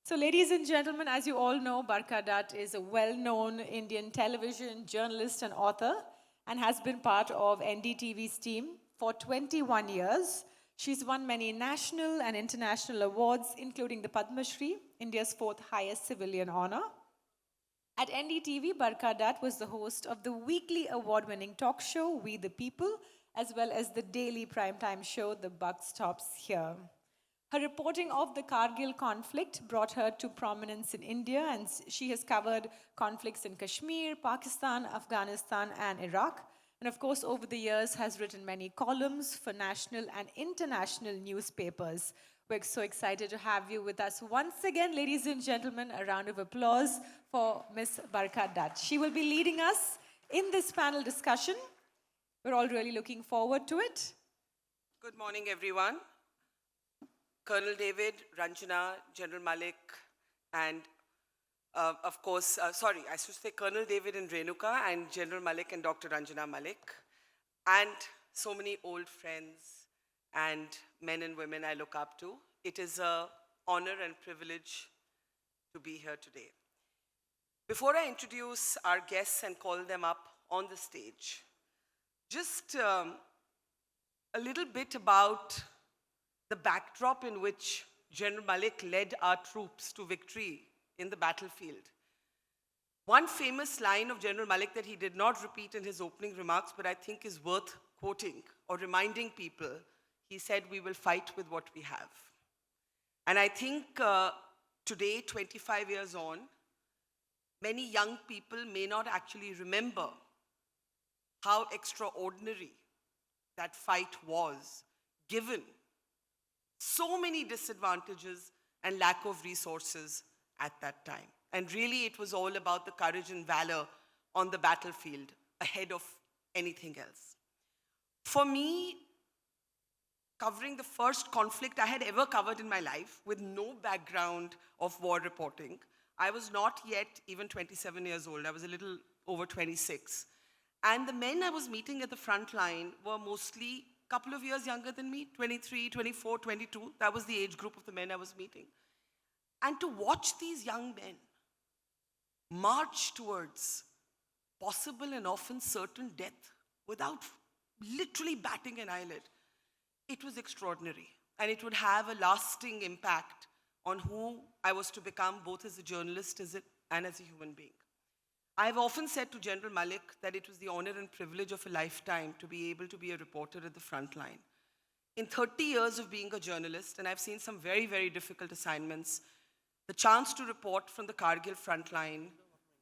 So, ladies and gentlemen, as you all know, Barkha Dutt is a well-known Indian television journalist and author and has been part of NDTV's team for 21 years. She's won many national and international awards, including the Padma Shri, India's fourth highest civilian honor. At NDTV, Barkha Dutt was the host of the weekly award-winning talk show We the People, as well as the daily primetime show The Buck Stops Here. Her reporting of the Kargil conflict brought her to prominence in India, and she has covered conflicts in Kashmir, Pakistan, Afghanistan, and Iraq. And of course, over the years, has written many columns for national and international newspapers. We're so excited to have you with us once again, ladies and gentlemen. A round of applause for Ms. Barkha Dutt. She will be leading us in this panel discussion. We're all really looking forward to it. Good morning, everyone. Colonel David, Ranjana, General Malik, and of course, I should say Colonel David and Renuka, and General Malik and Dr. Ranjana Malik, and so many old friends and men and women I look up to. It is an honor and privilege to be here today. Before I introduce our guests and call them up on the stage, just a little bit about the backdrop in which General Malik led our troops to victory in the battlefield. One famous line of General Malik that he did not repeat in his opening remarks, but I think is worth quoting or reminding people, he said, "We will fight with what we have." And I think today, 25 years on, many young people may not actually remember how extraordinary that fight was, given so many disadvantages and lack of resources at that time. And really, it was all about the courage and valor on the battlefield ahead of anything else. For me, covering the first conflict I had ever covered in my life with no background of war reporting, I was not yet even 27 years old. I was a little over 26. And the men I was meeting at the front line were mostly couple of years younger than me, 23, 24, 22. That was the age group of the men I was meeting. And to watch these young men march towards possible and often certain death without literally batting an eyelid, it was extraordinary. And it would have a lasting impact on who I was to become, both as a journalist and as a human being. I've often said to General Malik that it was the honor and privilege of a lifetime to be able to be a reporter at the front line. In 30 years of being a journalist, and I've seen some very, very difficult assignments, the chance to report from the Kargil front line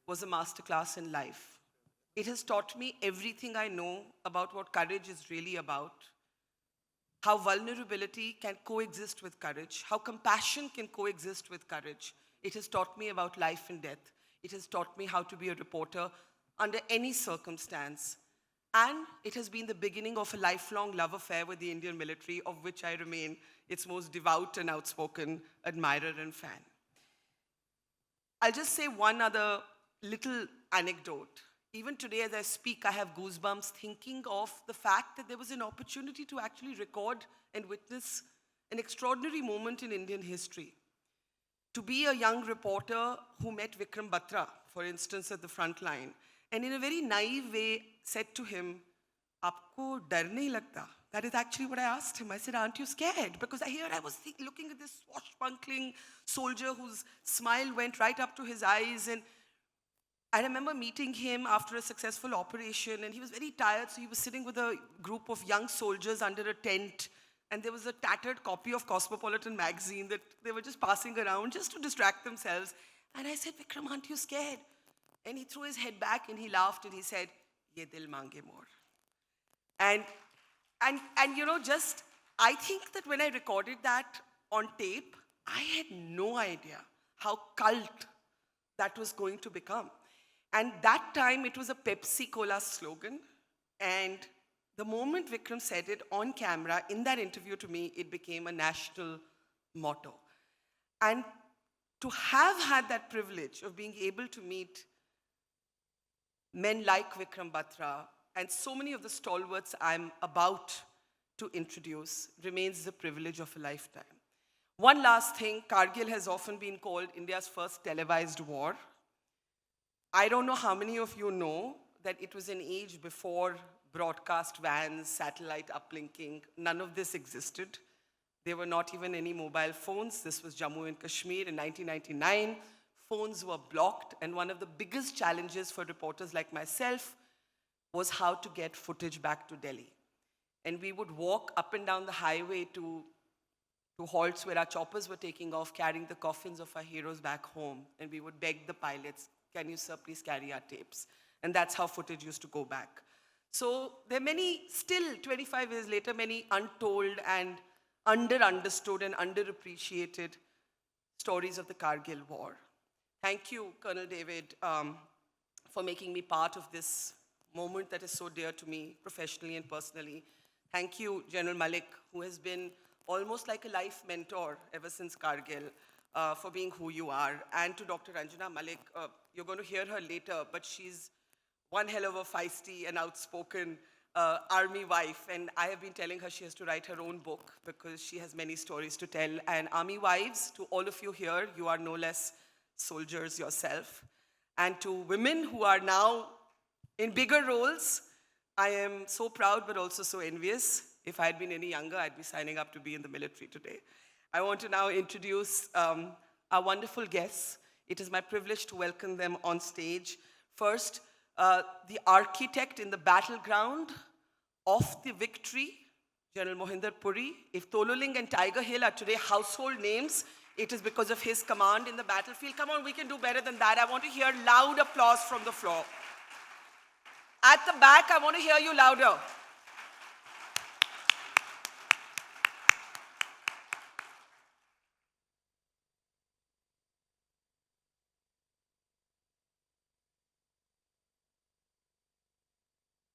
was a masterclass in life. It has taught me everything I know about what courage is really about, how vulnerability can coexist with courage, how compassion can coexist with courage. It has taught me about life and death. It has taught me how to be a reporter under any circumstance. And it has been the beginning of a lifelong love affair with the Indian military, of which I remain its most devout and outspoken admirer and fan. I'll just say one other little anecdote. Even today as I speak, I have goosebumps thinking of the fact that there was an opportunity to actually record and witness an extraordinary moment in Indian history. To be a young reporter who met Vikram Batra, for instance, at the front line, and in a very naive way said to him, "Aapko dar nahi lagta?" That is actually what I asked him. I said, "Aren't you scared?" Because I was looking at this swashbuckling soldier whose smile went right up to his eyes. And I remember meeting him after a successful operation, and he was very tired, so he was sitting with a group of young soldiers under a tent. And there was a tattered copy of Cosmopolitan magazine that they were just passing around just to distract themselves. And I said, "Vikram, aren't you scared?" And he threw his head back and he laughed and he said, "Ye dil mange more." And I think that when I recorded that on tape, I had no idea how cult that was going to become. And that time it was a Pepsi Cola slogan. And the moment Vikram said it on camera, in that interview to me, it became a national motto. And to have had that privilege of being able to meet men like Vikram Batra and so many of the stalwarts I'm about to introduce remains the privilege of a lifetime. One last thing, Kargil has often been called India's first televised war. I don't know how many of you know that it was an age before broadcast vans, satellite uplinking, none of this existed. There were not even any mobile phones. This was Jammu and Kashmir in 1999. Phones were blocked, and one of the biggest challenges for reporters like myself was how to get footage back to Delhi. And we would walk up and down the highway to halts where our choppers were taking off, carrying the coffins of our heroes back home. And we would beg the pilots, can you, sir, please carry our tapes? And that's how footage used to go back. So there are many, still 25 years later, many untold and understood and underappreciated stories of the Kargil War. Thank you, Colonel David, for making me part of this moment that is so dear to me, professionally and personally. Thank you, General Malik, who has been almost like a life mentor ever since Kargil, for being who you are. And to Dr. Ranjana Malik, you're going to hear her later, but she's one hell of a feisty and outspoken army wife. And I have been telling her she has to write her own book because she has many stories to tell. And army wives, to all of you here, you are no less soldiers yourself. And to women who are now in bigger roles, I am so proud but also so envious. If I had been any younger, I'd be signing up to be in the military today. I want to now introduce our wonderful guests. It is my privilege to welcome them on stage. First, the architect in the battleground of the victory, General Mohinder Puri. If Tololing and Tiger Hill are today household names, it is because of his command in the battlefield. Come on, we can do better than that. I want to hear loud applause from the floor. At the back, I want to hear you louder.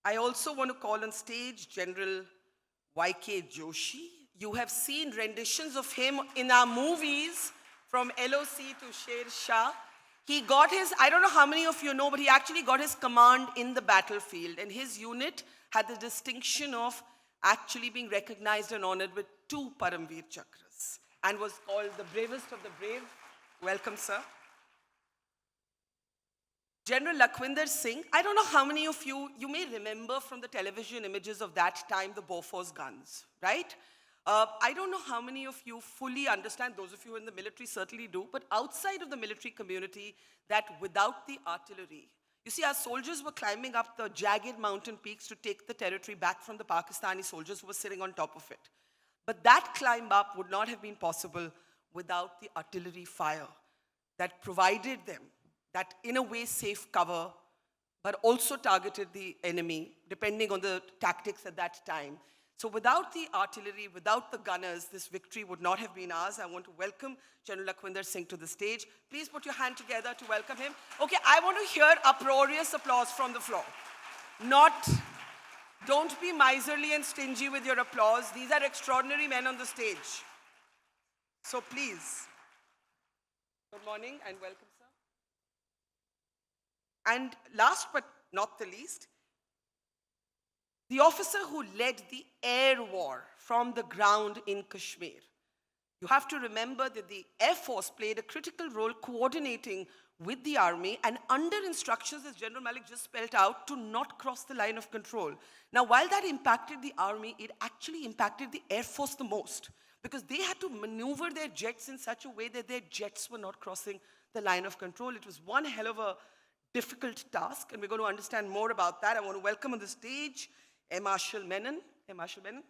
I also want to call on stage General Y.K. Joshi. You have seen renditions of him in our movies, from LOC to Sher Shah. He got his, I don't know how many of you know, but he actually got his command in the battlefield. And his unit had the distinction of actually being recognized and honored with 2 Paramveer Chakras and was called the bravest of the brave. Welcome, sir. General Lakhwinder Singh, I don't know how many of you may remember from the television images of that time, the Bofors guns, right? I don't know how many of you fully understand, those of you in the military certainly do, but outside of the military community, that without the artillery, you see, our soldiers were climbing up the jagged mountain peaks to take the territory back from the Pakistani soldiers who were sitting on top of it. But that climb up would not have been possible without the artillery fire that provided them that, in a way, safe cover, but also targeted the enemy, depending on the tactics at that time. So without the artillery, without the gunners, this victory would not have been ours. I want to welcome General Lakhwinder Singh to the stage. Please put your hand together to welcome him. Okay, I want to hear uproarious applause from the floor. Don't be miserly and stingy with your applause. These are extraordinary men on the stage. So please. Good morning and welcome, sir. And last but not the least, the officer who led the air war from the ground in Kashmir. You have to remember that the Air Force played a critical role coordinating with the army and under instructions, as General Malik just spelled out, to not cross the line of control. Now, while that impacted the army, it actually impacted the Air Force the most because they had to maneuver their jets in such a way that their jets were not crossing the line of control. It was one hell of a difficult task, and we're going to understand more about that. I want to welcome on the stage Marshal Menon. Marshal Menon.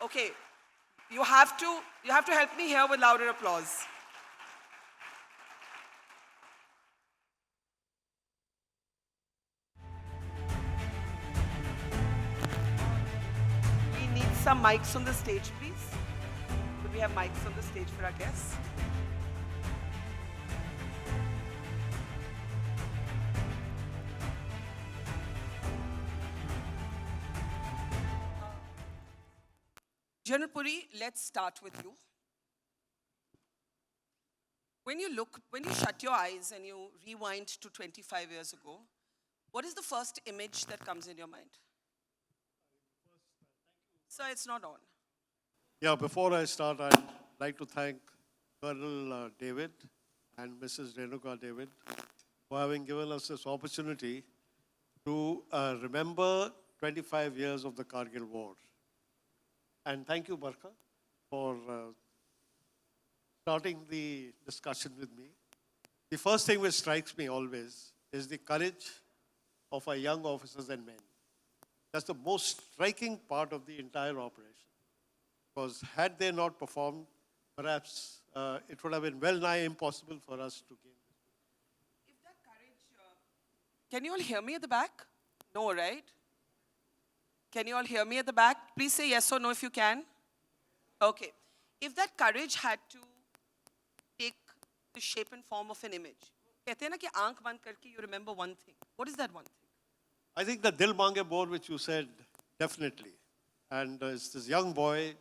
Okay, you have to help me here with louder applause. We need some mics on the stage, please. Do we have mics on the stage for our guests? General Puri, let's start with you. When you shut your eyes and you rewind to 25 years ago, what is the first image that comes in your mind? Sir, it's not on. Yeah, before I start, I'd like to thank Colonel David and Mrs. Renuka David for having given us this opportunity to remember 25 years of the Kargil War. And thank you, Barkha, for starting the discussion with me. The first thing which strikes me always is the courage of our young officers and men. That's the most striking part of the entire operation. Because had they not performed, perhaps it would have been well nigh impossible for us to gain. If that courage, can you all hear me at the back? No, right? Can you all hear me at the back? Please say yes or no if you can. Okay. If that courage had to take the shape and form of an image, कहते हैं ना कि आंख बंद करके you remember one thing. What is that one thing? I think the Dil Mange board, which you said, definitely. And it's this young boy,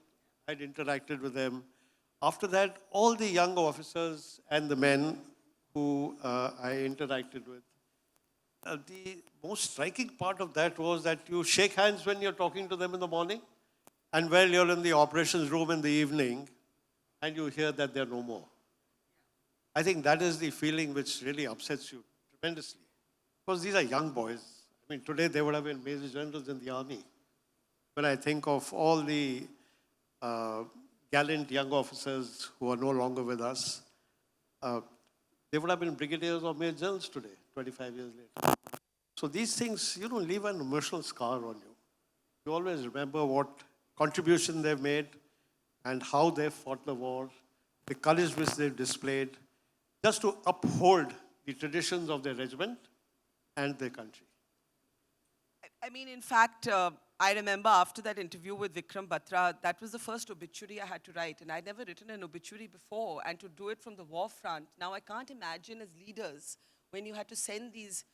I'd interacted with him. After that, all the young officers and the men who I interacted with, the most striking part of that was that you shake hands when you're talking to them in the morning, and while you're in the operations room in the evening, and you hear that they're no more. I think that is the feeling which really upsets you tremendously. Because these are young boys. I mean, today they would have been major generals in the army. When I think of all the gallant young officers who are no longer with us, they would have been brigadiers or major generals today, 25 years later. So these things, leave an emotional scar on you. You always remember what contribution they've made and how they fought the war, the courage which they've displayed, just to uphold the traditions of their regiment and their country. I mean, in fact, I remember after that interview with Vikram Batra, that was the first obituary I had to write. And I'd never written an obituary before. And to do it from the war front, now I can't imagine as leaders when you had to send these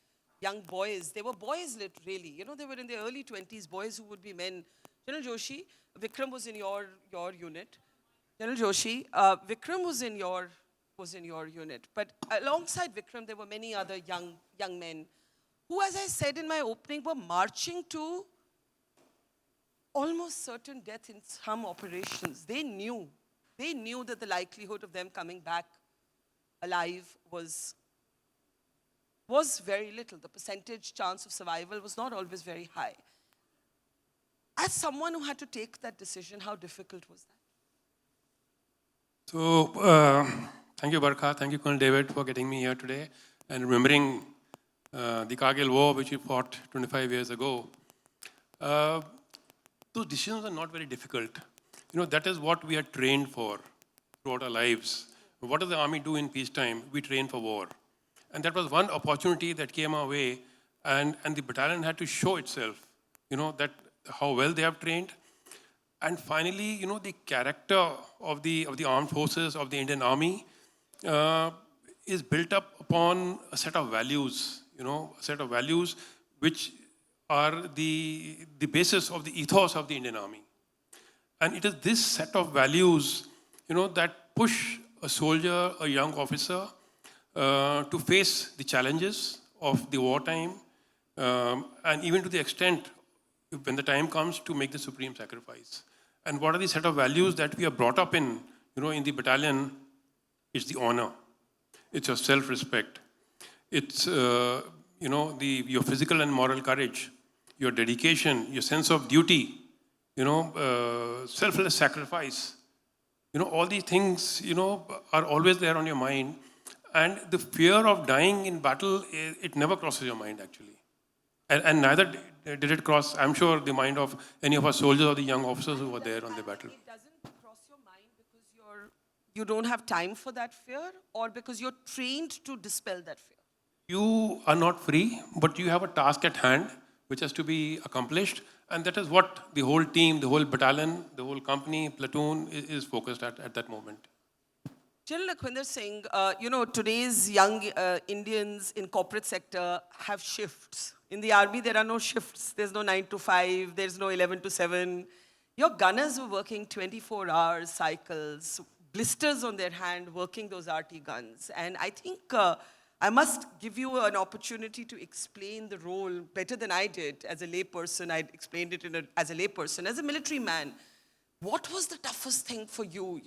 young boys. They were boys, really. They were in their early 20s, boys who would be men. General Joshi, Vikram was in your unit. General Joshi, Vikram was in your unit. But alongside Vikram, there were many other young men who, as I said in my opening, were marching to almost certain death in some operations. They knew that the likelihood of them coming back alive was very little. The percentage chance of survival was not always very high. As someone who had to take that decision, how difficult was that? So, thank you, Barkha. Thank you, Colonel David, for getting me here today and remembering the Kargil War, which we fought 25 years ago. Those decisions are not very difficult. That is what we are trained for throughout our lives. What does the army do in peacetime? We train for war. And that was one opportunity that came our way, and the battalion had to show itself, that how well they have trained. And finally, the character of the armed forces of the Indian Army is built up upon a set of values, a set of values which are the basis of the ethos of the Indian Army. And it is this set of values, that push a soldier, a young officer, to face the challenges of the wartime, and even to the extent, when the time comes, to make the supreme sacrifice. And what are the set of values that we are brought up in the battalion? It's the honor. It's your self-respect. It's, your physical and moral courage, your dedication, your sense of duty, selfless sacrifice. All these things, are always there on your mind. And the fear of dying in battle, it never crosses your mind, actually. And neither did it cross, I'm sure, the mind of any of our soldiers or the young officers who were there on the battle. It doesn't cross your mind because you don't have time for that fear, or because you're trained to dispel that fear? You are not free, but you have a task at hand which has to be accomplished. And that is what the whole team, the whole battalion, the whole company, platoon is focused at that moment. Gen Lakhwinder Singh, today's young Indians in corporate sector have shifts. In the army, there are no shifts. There's no 9 to 5. There's no 11 to 7. Your gunners were working 24 hours cycles, blisters on their hand, working those RT guns. And I think I must give you an opportunity to explain the role better than I did as a layperson. I explained it as a layperson. As a military man, What was the toughest thing for you,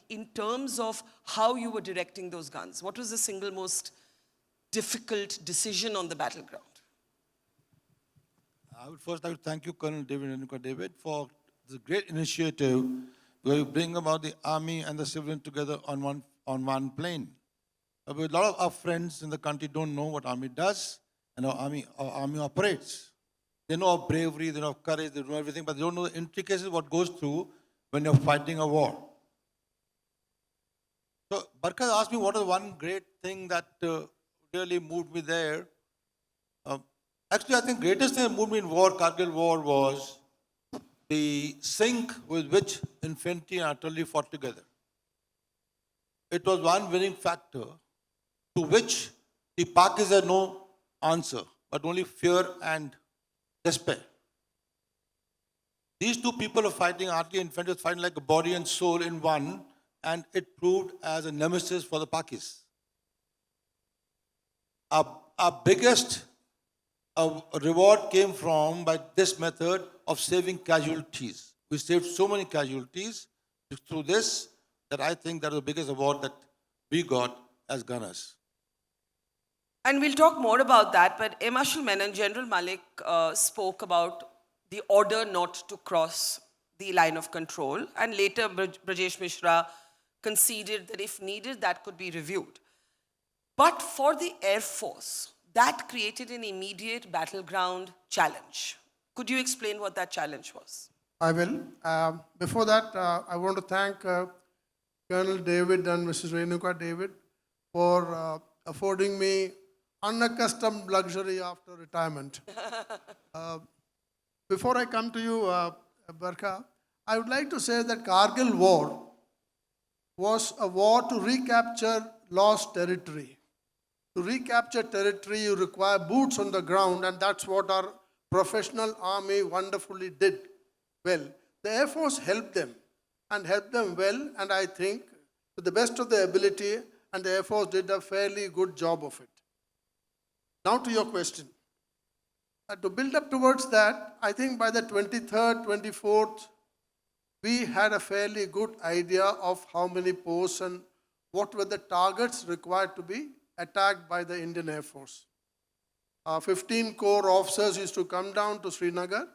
in terms of how you were directing those guns? What was the single most difficult decision on the battleground? I would first like to thank you, Colonel David and David, for the great initiative where you bring about the army and the civilian together on one plane. A lot of our friends in the country don't know what army does and how army operates. They know of bravery, they know of courage, they know everything, but they don't know the intricacies of what goes through when you're fighting a war. So Barkha asked me what is one great thing that really moved me there. Actually, I think greatest thing that moved me in war, Kargil War, was the sync with which infantry and artillery fought together. It was one winning factor to which the Pakis had no answer, but only fear and despair. These two people are fighting, artillery and infantry, fighting like a body and soul in one, and it proved as a nemesis for the Pakis. Our biggest reward came from by this method of saving casualties. We saved so many casualties through this that I think that was the biggest award that we got as gunners. And we'll talk more about that, but Marshal Menon, General Malik spoke about the order not to cross the line of control, and later Brajesh Mishra conceded that if needed, that could be reviewed. But for the Air Force, that created an immediate battleground challenge. Could you explain what that challenge was? I will. Before that, I want to thank Colonel David and Mrs. Renuka David for affording me unaccustomed luxury after retirement. Before I come to you, Barkha, I would like to say that Kargil War was a war to recapture lost territory. To recapture territory, you require boots on the ground, and that's what our professional army wonderfully did well. The Air Force helped them, and helped them well, and I think to the best of their ability, and the Air Force did a fairly good job of it. Now to your question. To build up towards that, I think by the 23rd, 24th, we had a fairly good idea of how many posts and what were the targets required to be attacked by the Indian Air Force. 15 corps officers used to come down to Srinagar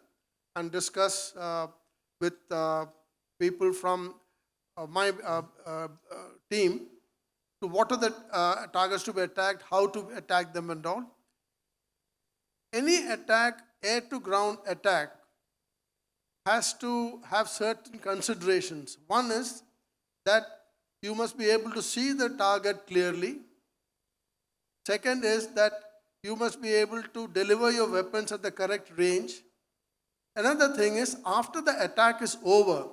and discuss with people from my team to what are the targets to be attacked, how to attack them and all. Any attack, air-to-ground attack, has to have certain considerations. One is that you must be able to see the target clearly. Second is that you must be able to deliver your weapons at the correct range. Another thing is, after the attack is over,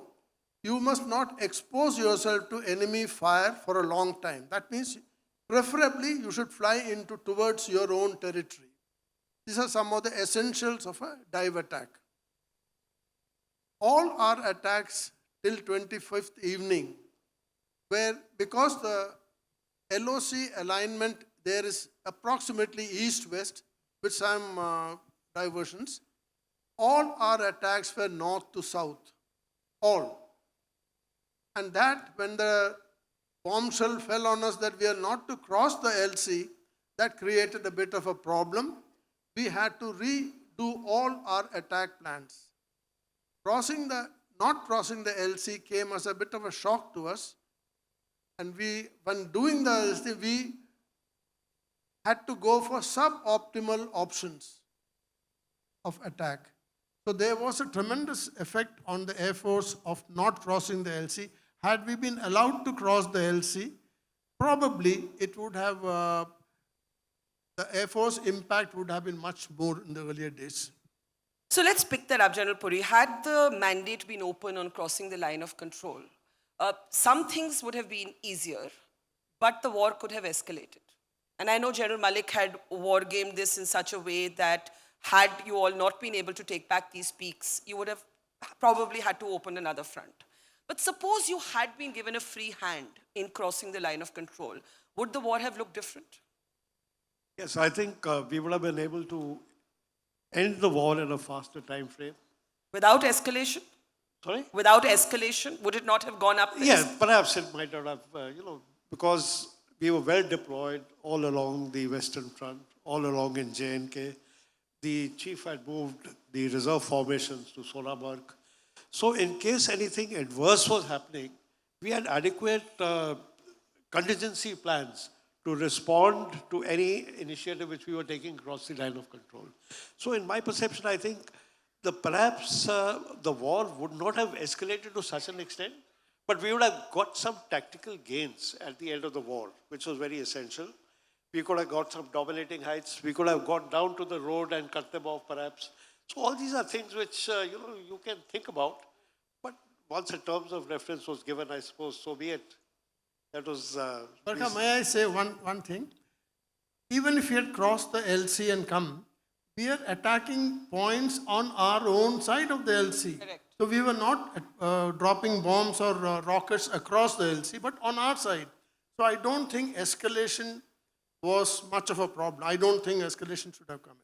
you must not expose yourself to enemy fire for a long time. That means, preferably, you should fly towards your own territory. These are some of the essentials of a dive attack. All our attacks till 25th evening, where because the LOC alignment there is approximately east-west with some diversions, all our attacks were north to south, all. And that when the bombshell fell on us that we are not to cross the LC, that created a bit of a problem. We had to redo all our attack plans. Not crossing the LC came as a bit of a shock to us. And when doing the LC, we had to go for suboptimal options of attack. So there was a tremendous effect on the Air Force of not crossing the LC. Had we been allowed to cross the LC, probably it would have the Air Force impact would have been much more in the earlier days. So let's pick that up, General Puri. Had the mandate been open on crossing the line of control, some things would have been easier, but the war could have escalated. And I know General Malik had war-gamed this in such a way that had you all not been able to take back these peaks, you would have probably had to open another front. But suppose you had been given a free hand in crossing the line of control, would the war have looked different? Yes, I think we would have been able to end the war in a faster time frame. Without escalation? Sorry? Without escalation, would it not have gone up this? Yeah, perhaps it might not have, because we were well deployed all along the Western Front, all along in J&K. The chief had moved the reserve formations to Sonamarg. So in case anything adverse was happening, we had adequate contingency plans to respond to any initiative which we were taking across the line of control. So in my perception, I think perhaps the war would not have escalated to such an extent, but we would have got some tactical gains at the end of the war, which was very essential. We could have got some dominating heights. We could have gone down to the road and cut them off, perhaps. So all these are things which you can think about. But once a terms of reference was given, I suppose, so be it. That was. Barkha, may I say one thing? Even if we had crossed the LC and come, we are attacking points on our own side of the LC. Correct. So we were not dropping bombs or rockets across the LC, but on our side. So I don't think escalation was much of a problem. I don't think escalation should have come in.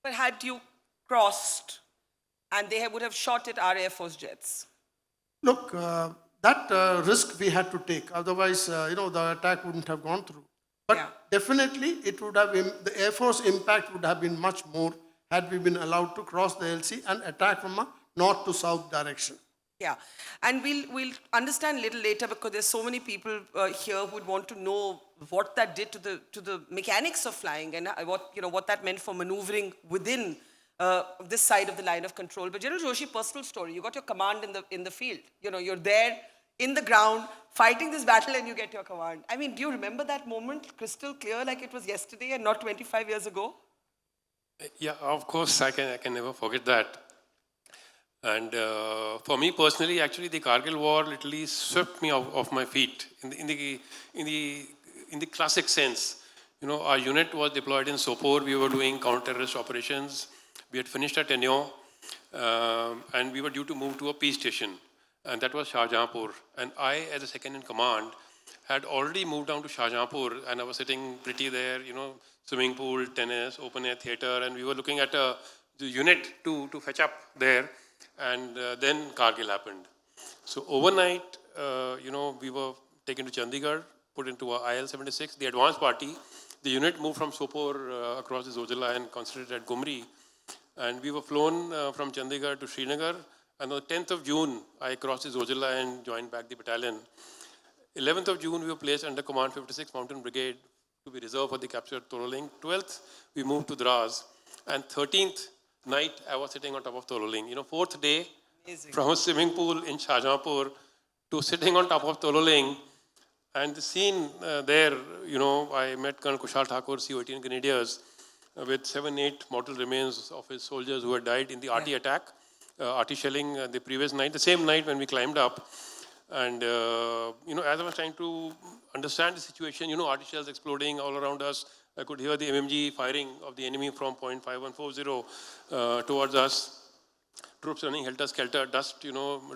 But had you crossed and they would have shot at our Air Force jets? Look, that risk we had to take. Otherwise, the attack wouldn't have gone through. But Yeah. definitely, it would have been, the Air Force impact would have been much more had we been allowed to cross the LC and attack from a north to south direction. Yeah, and we'll understand a little later because there's so many people here who would want to know what that did to the mechanics of flying and what that meant for maneuvering within this side of the line of control. But General Joshi, personal story. You got your command in the field. You're there in the ground fighting this battle, and you get your command. I mean, do you remember that moment crystal clear, like it was yesterday and not 25 years ago? Yeah, of course, I can never forget that. And for me personally, actually, the Kargil War literally swept me off my feet in the classic sense. Our unit was deployed in Sopore. We were doing counter-terrorist operations. We had finished our tenure, and we were due to move to a peace station, and that was Shahjahanpur. And I, as a second in command, had already moved down to Shahjahanpur, and I was sitting pretty there, swimming pool, tennis, open-air theater, and we were looking at the unit to fetch up there. And then Kargil happened. So overnight, we were taken to Chandigarh, put into a IL-76, the advance party. The unit moved from Sopore across the Zojala and concentrated at Gumri. And we were flown from Chandigarh to Srinagar. And on the 10th of June, I crossed the Zojala and joined back the battalion. 11th of June, we were placed under Command 56 Mountain Brigade to be reserved for the captured Tololing. 12th, we moved to Dras. And 13th night, I was sitting on top of Tololing. Fourth day, amazing. From a swimming pool in Shahjahanpur to sitting on top of Tololing. And the scene there, I met Colonel Kushal Thakur, CO-18 Grenadiers, with 7-8 mortal remains of his soldiers who had died in the RT attack, RT shelling the previous night, the same night when we climbed up. And, as I was trying to understand the situation, RT shells exploding all around us, I could hear the MMG firing of the enemy from point 5140 towards us. Troops running helter-skelter, dust,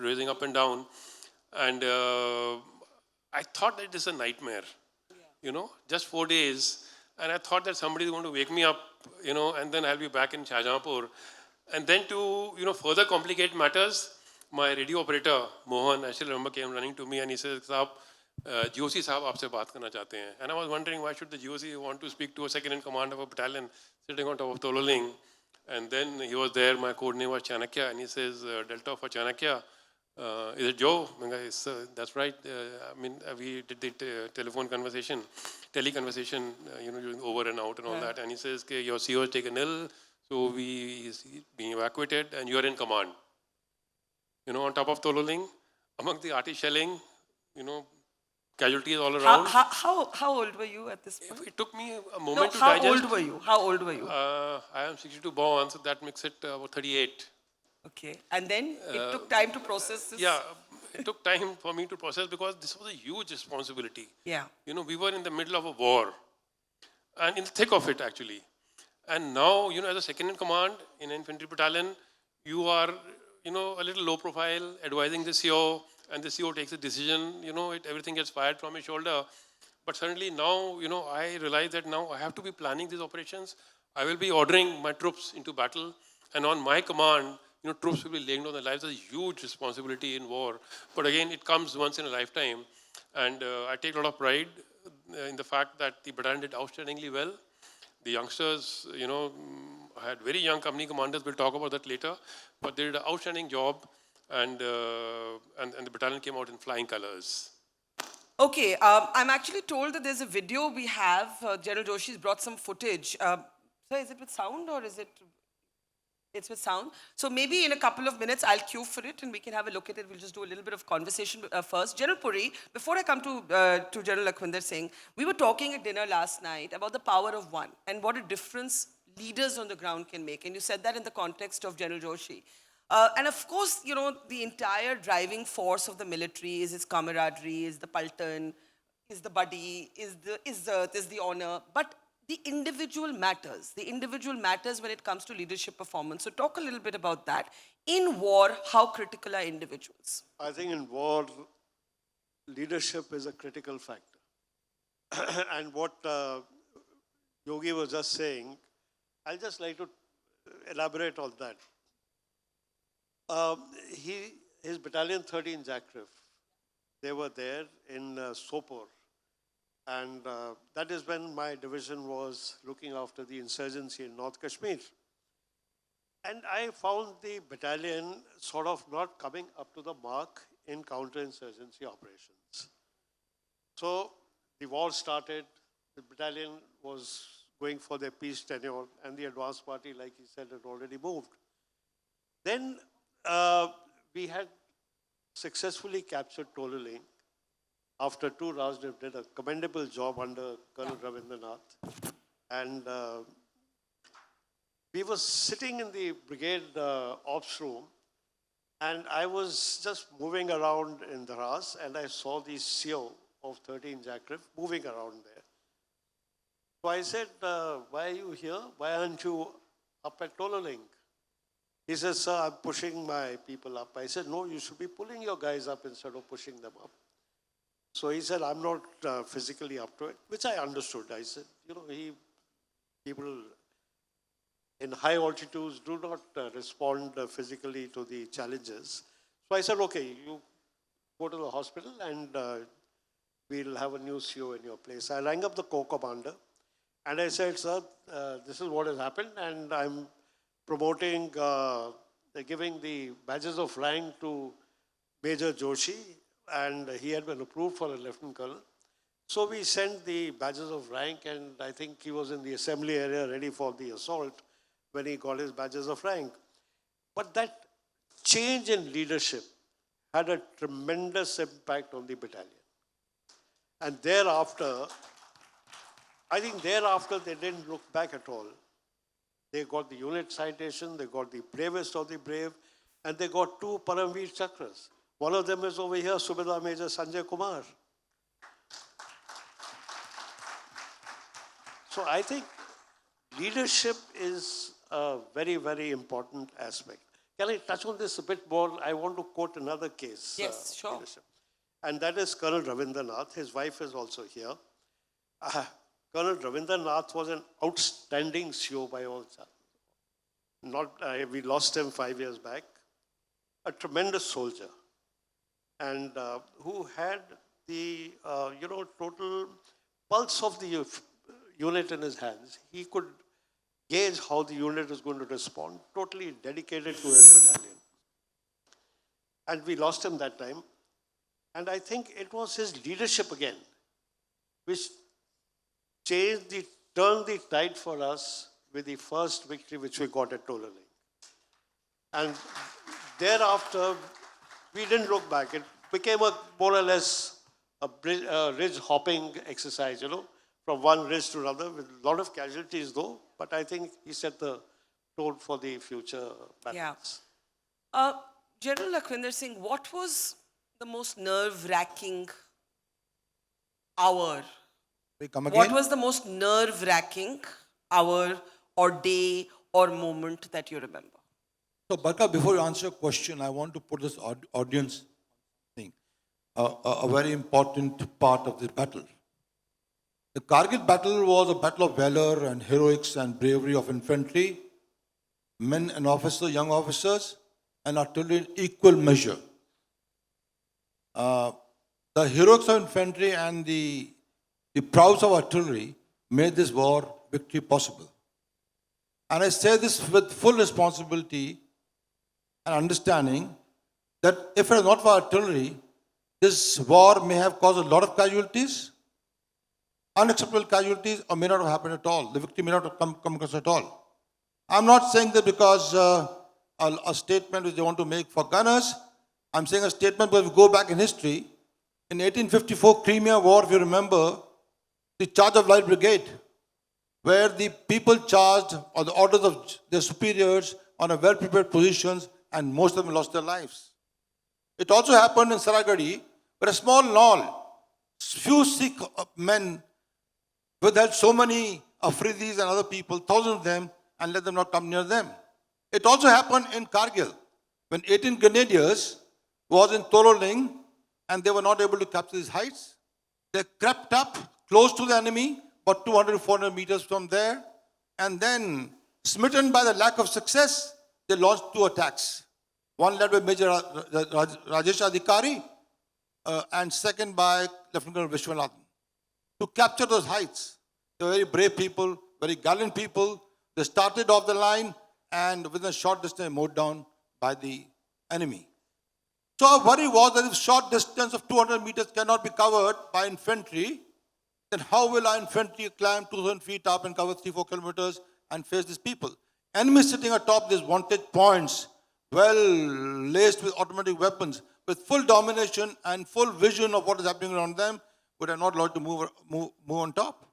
raising up and down. And I thought that this is a nightmare, just 4 days. And I thought that somebody is going to wake me up, and then I'll be back in Shahjahanpur. And then to, further complicate matters, my radio operator, Mohan, I still remember, came running to me and he says, Saab, Joshi Saab aapse baat karna chahte hain. And I was wondering why should the Joshi want to speak to a second in command of a battalion sitting on top of Tololing. And then he was there, my code name was Chanakya, and he says, Delta for Chanakya, is it Joe? That's right. We did the teleconversation, over and out and all that. And he says, your CO has taken ill, so he's being evacuated, and you are in command. On top of Tololing, among the RT shelling, casualties all around. How old were you at this point? It took me a moment to how digest. How old were you? I am 62 born, so that makes it about 38. Okay. And then it took time to process this? Yeah, it took time for me to process because this was a huge responsibility. Yeah. We were in the middle of a war and in the thick of it actually. And now, as a second in command in an infantry battalion, you are, a little low profile, advising the CO, and the CO takes a decision, everything gets fired from his shoulder. But suddenly now, I realize that now I have to be planning these operations. I will be ordering my troops into battle, and on my command, troops will be laying down their lives. Is a huge responsibility in war. But again, it comes once in a lifetime. And I take a lot of pride in the fact that the battalion did outstandingly well. The youngsters, had very young company commanders. We'll talk about that later. But they did an outstanding job. And the battalion came out in flying colors. Okay, I'm actually told that there's a video we have. General Joshi's brought some footage. Sir, is it with sound or is it? It's with sound. So maybe in a couple of minutes, I'll queue for it and we can have a look at it. We'll just do a little bit of conversation first. General Puri, before I come to General Lakhwinder Singh, we were talking at dinner last night about the power of one and what a difference leaders on the ground can make. And you said that in the context of General Joshi. And of course, the entire driving force of the military is its camaraderie, is the paltan, is the buddy, is the izzat, is the honor. But the individual matters. The individual matters when it comes to leadership performance. So talk a little bit about that. In war, how critical are individuals? I think in war, leadership is a critical factor. And what Yogi was just saying, I'll just like to elaborate on that. His battalion 13 Jackrif, they were there in Sopor. And that is when my division was looking after the insurgency in North Kashmir. And I found the battalion sort of not coming up to the mark in counterinsurgency operations. So the war started, the battalion was going for their peace tenure, and the advance party, like he said, had already moved. Then we had successfully captured Tololing. After 2 Rajdev did a commendable job under Colonel Ravindranath. And we were sitting in the brigade ops room, and I was just moving around in the Ras, and I saw the CO of 13 Jackrif moving around there. So I said, why are you here? Why aren't you up at Tololing? He says, sir, I'm pushing my people up. I said, no, you should be pulling your guys up instead of pushing them up. So he said, I'm not physically up to it, which I understood. I said, people in high altitudes do not respond physically to the challenges. So I said, okay, you go to the hospital and we'll have a new CO in your place. I rang up the corps commander and I said, sir, this is what has happened, and I'm promoting, giving the badges of rank to Major Joshi, and he had been approved for a lieutenant colonel. So we sent the badges of rank, and I think he was in the assembly area ready for the assault when he got his badges of rank. But that change in leadership had a tremendous impact on the battalion. And thereafter, I think thereafter they didn't look back at all. They got the unit citation, they got the bravest of the brave, and they got 2 Paramveer Chakras. One of them is over here, Subedar Major Sanjay Kumar. So I think leadership is a very, very important aspect. Can I touch on this a bit more? I want to quote another case. Yes, sure. Leadership. And that is Colonel Ravindranath. His wife is also here. Colonel Ravindranath was an outstanding CO by all standards. We lost him 5 years back. A tremendous soldier. And who had the, total pulse of the unit in his hands. He could gauge how the unit is going to respond, totally dedicated to his battalion. And we lost him that time. And I think it was his leadership again, which turned the tide for us with the first victory which we got at Tololing. And thereafter, we didn't look back. It became more or less a ridge hopping exercise, from one ridge to another, with a lot of casualties though, but I think he set the tone for the future battles. Yeah. General Lakhwinder Singh, what was the most nerve-wracking hour? Come again? What was the most nerve-wracking hour or day or moment that you remember? So, Barkha, before you answer your question, I want to put this audience thing, a very important part of this battle. The Kargil battle was a battle of valor and heroics and bravery of infantry, men and officers, young officers, and artillery in equal measure. The heroics of infantry and the prowess of artillery made this war victory possible. And I say this with full responsibility and understanding that if it was not for artillery, this war may have caused a lot of casualties, unacceptable casualties, or may not have happened at all. The victory may not have come across at all. I'm not saying that because a statement which they want to make for gunners. I'm saying a statement because if we go back in history, in 1854 Crimea War, if you remember, the Charge of Light Brigade, where the people charged on the orders of their superiors on a well-prepared positions, and most of them lost their lives. It also happened in Saragadi, where a small knoll, few Sikh men withheld so many Afridis and other people, thousands of them, and let them not come near them. It also happened in Kargil, when 18 grenadiers was in Toroling, and they were not able to capture these heights. They crept up close to the enemy, about 200 to 400 meters from there, and then, smitten by the lack of success, they launched 2 attacks. One led by Major Rajesh Adhikari, and second by Lieutenant Colonel Vishwanathan, to capture those heights. They were very brave people, very gallant people. They started off the line, and within a short distance, mowed down by the enemy. So our worry was that if short distance of 200 meters cannot be covered by infantry, then how will our infantry climb 2,000 feet up and cover 3-4 kilometers and face these people? Enemies sitting atop these vantage points, well laced with automatic weapons, with full domination and full vision of what is happening around them, would have not allowed to move on top.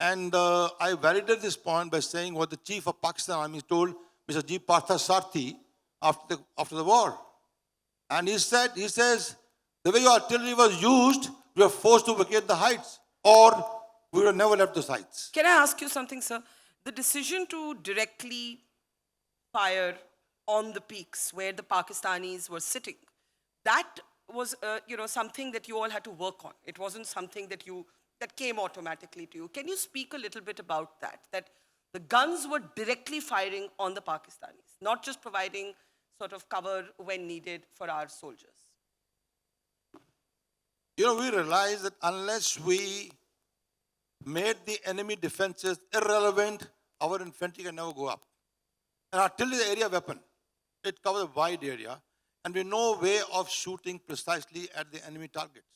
And I validated this point by saying what the chief of Pakistan Army told Mr. G. Partha Sarthi after the war. And he says, the way your artillery was used, we were forced to vacate the heights, or we would have never left those heights. Can I ask you something, sir? The decision to directly fire on the peaks where the Pakistanis were sitting, that was something that you all had to work on. It wasn't something that came automatically to you. Can you speak a little bit about that? That the guns were directly firing on the Pakistanis, not just providing sort of cover when needed for our soldiers. We realized that unless we made the enemy defenses irrelevant, our infantry can never go up. And artillery is an area weapon. It covers a wide area, and we know a way of shooting precisely at the enemy targets.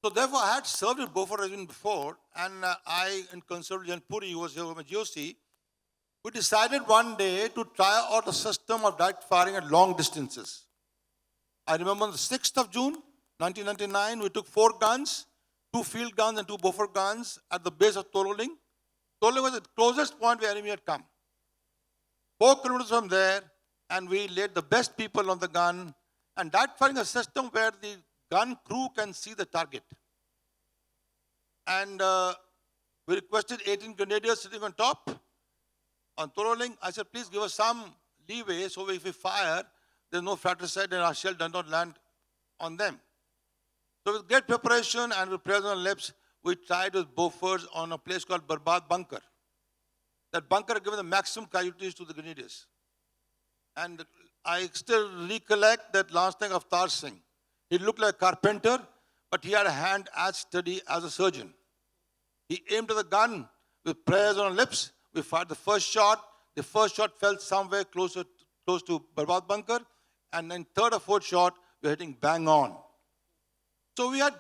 So therefore, I had served with Beaufort Regiment before, and I, in concert with Gen Puri, who was here with Joshi, we decided one day to try out a system of direct firing at long distances. I remember on the 6th of June, 1999, we took 4 guns, 2 field guns and 2 Beaufort guns at the base of Toroling. Toroling was the closest point where enemy had come. 4 kilometers from there, and we laid the best people on the gun, and direct firing a system where the gun crew can see the target. And we requested 18 grenadiers sitting on top, on Toroling. I said, please give us some leeway so if we fire, there's no fratricide and our shell does not land on them. So with great preparation and with prayers on our lips, we tried with Beauforts on a place called Barbad Bunker. That bunker had given the maximum casualties to the grenadiers. And I still recollect that last night of Avtar Singh. He looked like a carpenter, but he had a hand as steady as a surgeon. He aimed at the gun with prayers on our lips. We fired the first shot. The first shot fell somewhere close to Barbad Bunker. And then 3rd or 4th shot, we were hitting bang on. So we had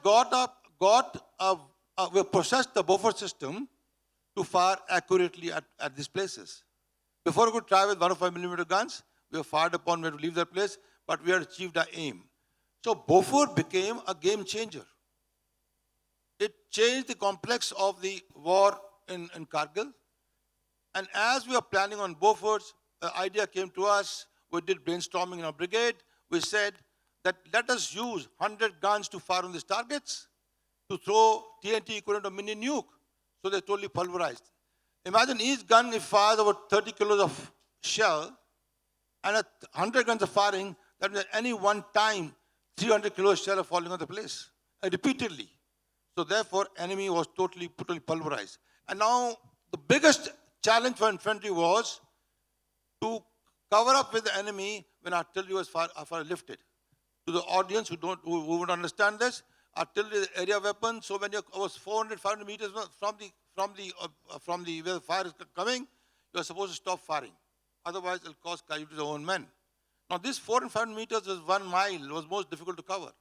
we processed the Beaufort system to fire accurately at these places. Before we could try with 105mm guns, we were fired upon, we had to leave that place, but we had achieved our aim. So Beaufort became a game changer. It changed the complex of the war in Kargil. And as we were planning on Beauforts, the idea came to us. We did brainstorming in our brigade. We said that let us use 100 guns to fire on these targets to throw TNT equivalent of mini nuke. So they're totally pulverized. Imagine each gun, if fires over 30 kilos of shell, and 100 guns are firing, that means at any one time, 300 kilos of shell are falling on the place, repeatedly. So therefore, enemy was totally pulverized. And now, the biggest challenge for infantry was to cover up with the enemy when artillery was far lifted. To the audience who would understand this, artillery is area weapon. So when you was 400, 500 meters from where the fire is coming, you are supposed to stop firing. Otherwise, it'll cause casualties to your own men. Now, this 400 and 500 meters is 1 mile, was most difficult to cover.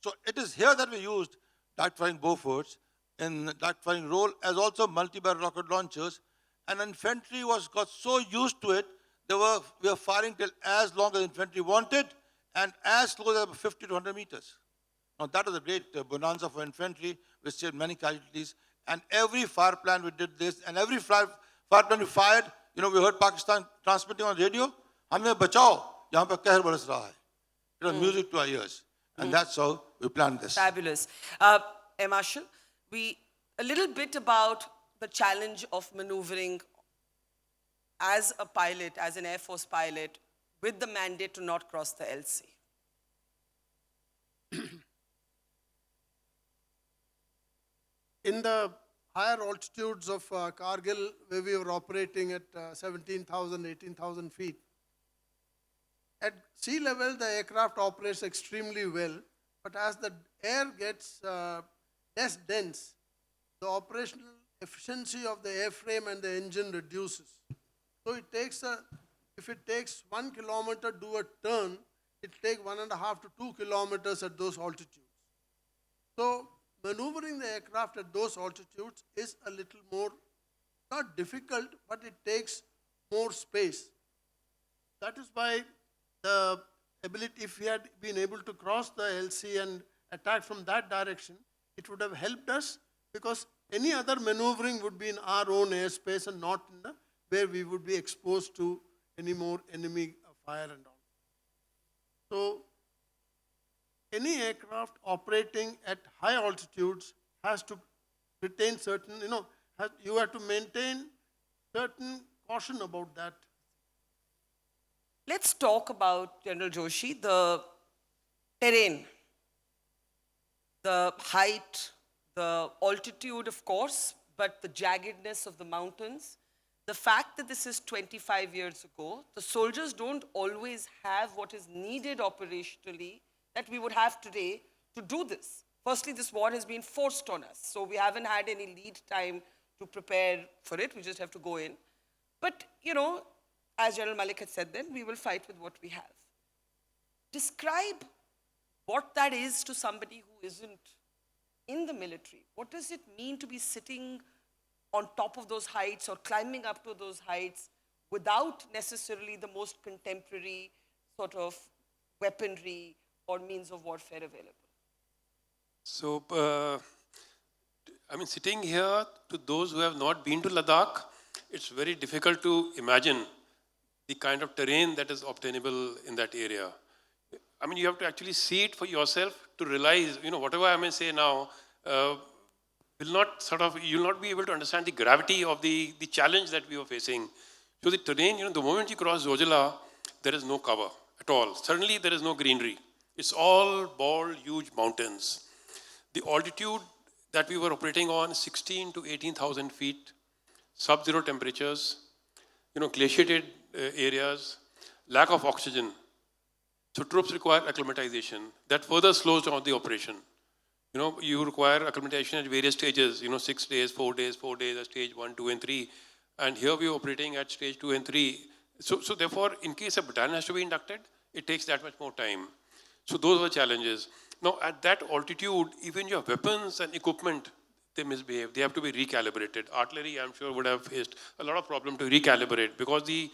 So it is here that we used direct firing Beauforts in direct firing role, as also multi-barrel rocket launchers. And infantry got so used to it, we were firing till as long as infantry wanted and as close as 50 to 100 meters. Now that was a great bonanza for infantry, which saved many casualties. And every fire plan we did this, and every fire plan we fired, we heard Pakistan transmitting on radio, "Hame bachao, yahan pe कहर बरस रहा है." It was music to our ears. And that's how we planned this. Fabulous. Marshal, a little bit about the challenge of maneuvering as a pilot, as an Air Force pilot, with the mandate to not cross the LC. In the higher altitudes of Kargil, where we were operating at 17,000, 18,000 feet, at sea level, the aircraft operates extremely well, but as the air gets less dense, the operational efficiency of the airframe and the engine reduces. So if it takes 1 kilometer to do a turn, it takes 1.5 to 2 kilometers at those altitudes. So maneuvering the aircraft at those altitudes is a little more, not difficult, but it takes more space. That is why the ability, if we had been able to cross the LC and attack from that direction, it would have helped us, because any other maneuvering would be in our own airspace and not in where we would be exposed to any more enemy fire and all. So any aircraft operating at high altitudes has to retain certain, you have to maintain certain caution about that. Let's talk about, General Joshi, the terrain, the height, the altitude, of course, but the jaggedness of the mountains. The fact that this is 25 years ago, the soldiers don't always have what is needed operationally that we would have today to do this. Firstly, this war has been forced on us, so we haven't had any lead time to prepare for it. We just have to go in. But, as General Malik had said then, we will fight with what we have. Describe what that is to somebody who isn't in the military. What does it mean to be sitting on top of those heights or climbing up to those heights without necessarily the most contemporary sort of weaponry or means of warfare available? So, sitting here, to those who have not been to Ladakh, it's very difficult to imagine the kind of terrain that is obtainable in that area. You have to actually see it for yourself to realize, whatever I may say now, you'll not be able to understand the gravity of the challenge that we were facing. So the terrain, the moment you cross Zojala, there is no cover at all. Suddenly there is no greenery. It's all bald, huge mountains. The altitude that we were operating on, 16 to 18,000 feet, sub-zero temperatures, glaciated areas, lack of oxygen. So troops require acclimatization. That further slows down the operation. You require acclimatization at various stages, 6 days, 4 days, 4 days at stage 1, 2, and 3. And here we are operating at stage 2 and 3. So therefore, in case a battalion has to be inducted, it takes that much more time. So those were challenges. Now, at that altitude, even your weapons and equipment, they misbehave. They have to be recalibrated. Artillery, I'm sure, would have faced a lot of problem to recalibrate, because the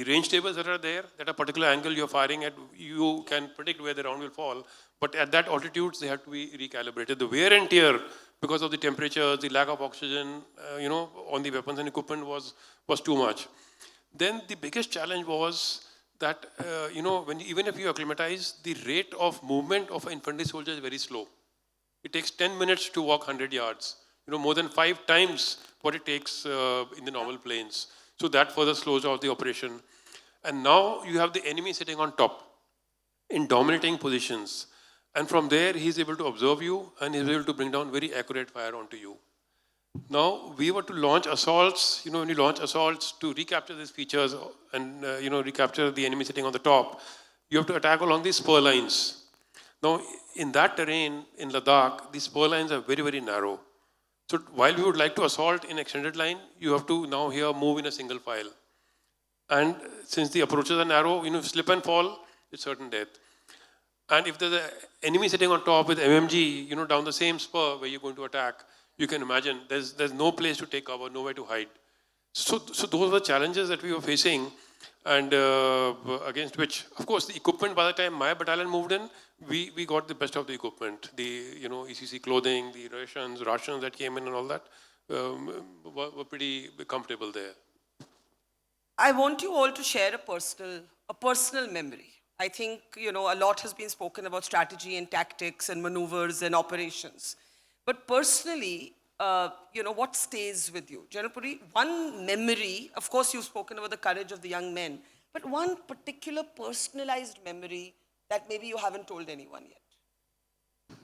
range tables that are there, at a particular angle you're firing at, you can predict where the round will fall. But at that altitudes, they have to be recalibrated. The wear and tear, because of the temperatures, the lack of oxygen, on the weapons and equipment was too much. Then the biggest challenge was that, even if you acclimatize, the rate of movement of an infantry soldier is very slow. It takes 10 minutes to walk 100 yards, more than 5 times what it takes in the normal planes. So that further slows down the operation. And now you have the enemy sitting on top in dominating positions. And from there, he's able to observe you and he's able to bring down very accurate fire onto you. Now, we were to launch assaults, when you launch assaults to recapture these features and, recapture the enemy sitting on the top, you have to attack along these spur lines. Now, in that terrain, in Ladakh, these spur lines are very, very narrow. So while we would like to assault in extended line, you have to now here move in a single file. And since the approaches are narrow, slip and fall, it's certain death. And if there's an enemy sitting on top with MMG, down the same spur where you're going to attack, you can imagine there's no place to take cover, nowhere to hide. So those were challenges that we were facing, and against which, of course, the equipment, by the time my battalion moved in, we got the best of the equipment. The ECC clothing, the rations that came in and all that were pretty comfortable there. I want you all to share a personal memory. I think, a lot has been spoken about strategy and tactics and maneuvers and operations. But personally, what stays with you? General Puri, one memory, of course you've spoken about the courage of the young men, but one particular personalized memory that maybe you haven't told anyone yet.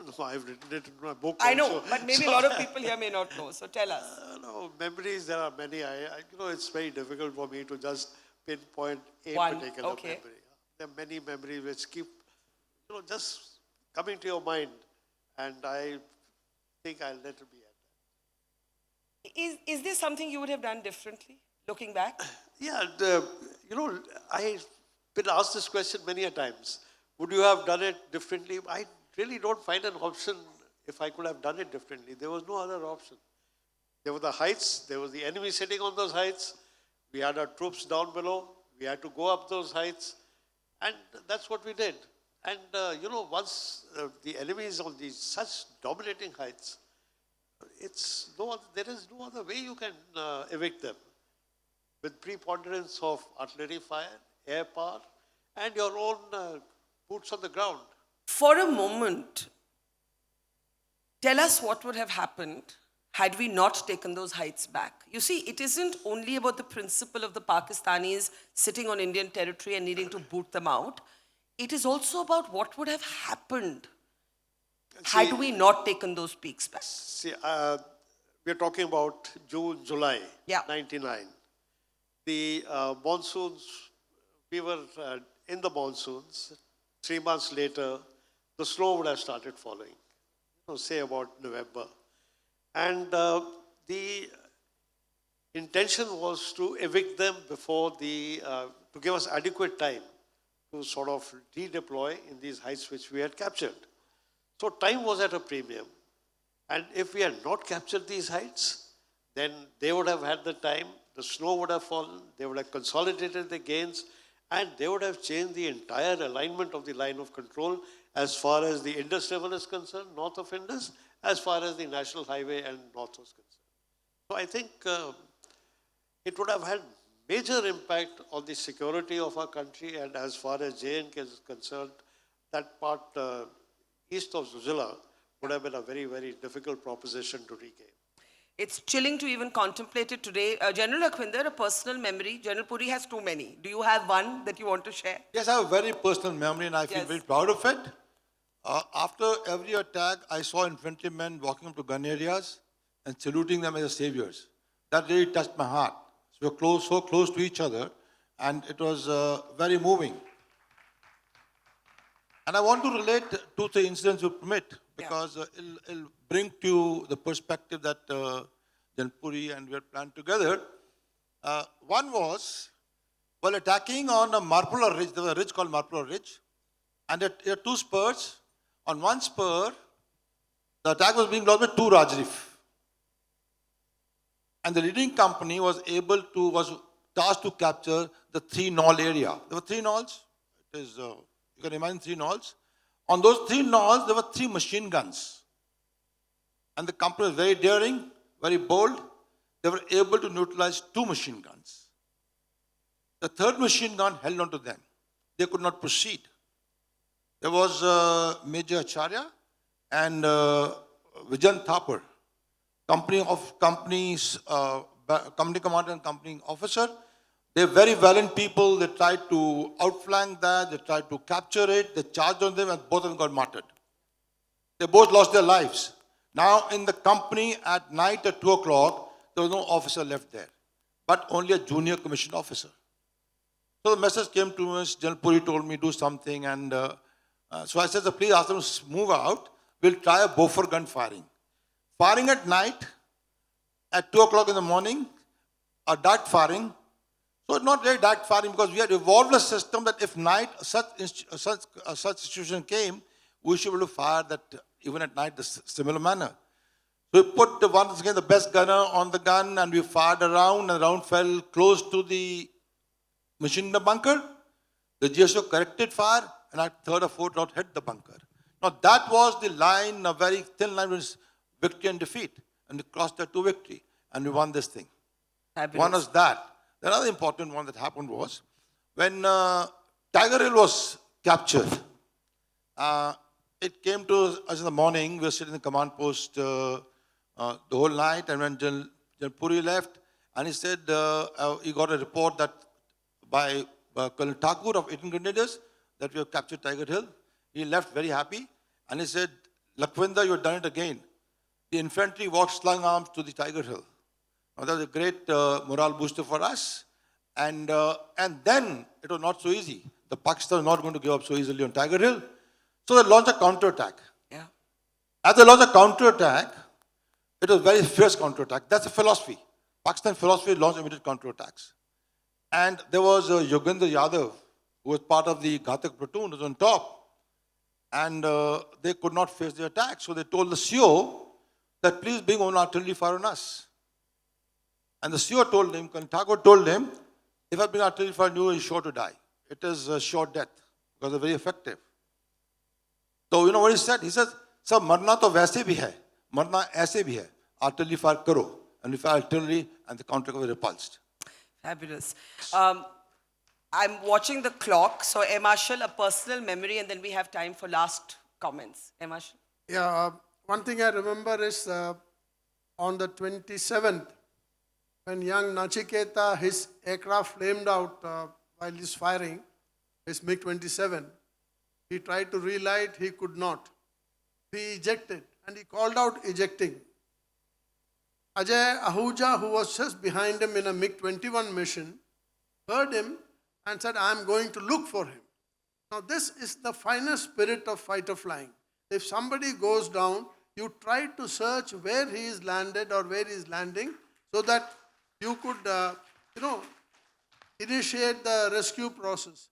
No, I've written it in my book I know, also. but maybe a lot of people here may not know, so tell us. No, memories, there are many. It's very difficult for me to just pinpoint a One, particular okay. memory. There are many memories which keep, just coming to your mind, and I think I'll let it be at that. Is there something you would have done differently, looking back? Yeah, I've been asked this question many a times. Would you have done it differently? I really don't find an option if I could have done it differently. There was no other option. There were the heights, there was the enemy sitting on those heights, we had our troops down below, we had to go up those heights, and that's what we did. And, once the enemy is on these such dominating heights, there is no other way you can evict them. With preponderance of artillery fire, air power, and your own boots on the ground. For a moment, tell us what would have happened had we not taken those heights back. You see, it isn't only about the principle of the Pakistanis sitting on Indian territory and needing to boot them out. It is also about what would have happened had we not taken those peaks back. See, we're talking about June, July, Yeah. 99. The monsoons, we were in the monsoons. 3 months later, the snow would have started falling, say about November. And the intention was to evict them before to give us adequate time to sort of redeploy in these heights which we had captured. So time was at a premium. And if we had not captured these heights, then they would have had the time, the snow would have fallen, they would have consolidated the gains, and they would have changed the entire alignment of the line of control as far as the Indus River is concerned, north of Indus, as far as the National Highway and north was concerned. So I think it would have had major impact on the security of our country, and as far as JNK is concerned, that part east of Zujila would have been a very, very difficult proposition to regain. It's chilling to even contemplate it today. General Lakhwinder, a personal memory. General Puri has too many. Do you have one that you want to share? Yes, I have a very personal memory and I feel Yes. very proud of it. After every attack, I saw infantrymen walking up to gun areas and saluting them as saviors. That really touched my heart. So we were so close to each other, and it was very moving. And I want to relate 2-3 incidents you permit, because it'll bring to you the perspective that Gen Puri and we had planned together. One was, while attacking on a Marpula Ridge, there was a ridge called Marpula Ridge, and there are 2 spurs. On one spur, the attack was being launched by 2 Rajrif. And the leading company was tasked to capture the 3 knoll area. There were 3 knolls. It is, you can imagine 3 knolls. On those 3 knolls, there were 3 machine guns. And the company was very daring, very bold. They were able to neutralize 2 machine guns. The 3rd machine gun held on to them. They could not proceed. There was Major Acharya and Vijan Thapar, company commander and company officer. They're very valiant people. They tried to outflank that. They tried to capture it. They charged on them, and both of them got martyred. They both lost their lives. Now, in the company at night at 2 o'clock, there was no officer left there, but only a junior commissioned officer. So the message came to us, General Puri told me do something, and so I said, please ask them to move out. We'll try a Boffer gun firing. Firing at night, at 2 o'clock in the morning, a dart firing. So not really dart firing because we had evolved a system that if night such situation came, we should be able to fire that even at night, the similar manner. So we put once again the best gunner on the gun and we fired a round, and the round fell close to the machine gun bunker. The GSO corrected fire, and our third or fourth round hit the bunker. Now that was the line, a very thin line, was victory and defeat. And we crossed that to victory, and we won this thing. Fabulous. One was that. The other important one that happened was when Tiger Hill was captured. It came to us in the morning. We were sitting in the command post the whole night, and when General Puri left, and he said he got a report that by Colonel Thakur of 18 Grenadiers that we have captured Tiger Hill. He left very happy, and he said, Lakhwinder, you have done it again. The infantry walked slung arms to the Tiger Hill. Now, that was a great morale booster for us. And then it was not so easy. The Pakistan was not going to give up so easily on Tiger Hill. So they launched a counterattack. Yeah. As they launched a counterattack, it was very fierce counterattack. That's a philosophy. Pakistan philosophy launched immediate counterattacks. And there was Yogendra Yadav, who was part of the Ghatak platoon, was on top. And they could not face the attack. So they told the CO that please bring on artillery fire on us. And the CO told him, Thakur told him, if I bring artillery fire on you, you're sure to die. It is a sure death because they're very effective. So you know what he said? He says, sir, marna to waise bhi hai, marna aise bhi hai. Artillery fire karo. And we fire artillery and the counter was repulsed. Fabulous. I'm watching the clock. So, Marshal, a personal memory, and then we have time for last comments. Marshal. Yeah, one thing I remember is on the 27th, when young Nachiketa, his aircraft flamed out while he's firing, his MiG-27. He tried to relight, he could not. He ejected, and he called out ejecting. Ajay Ahuja, who was just behind him in a MiG-21 mission, heard him and said, I'm going to look for him. Now this is the finest spirit of fighter flying. If somebody goes down, you try to search where he is landed or where he is landing so that you could, initiate the rescue process.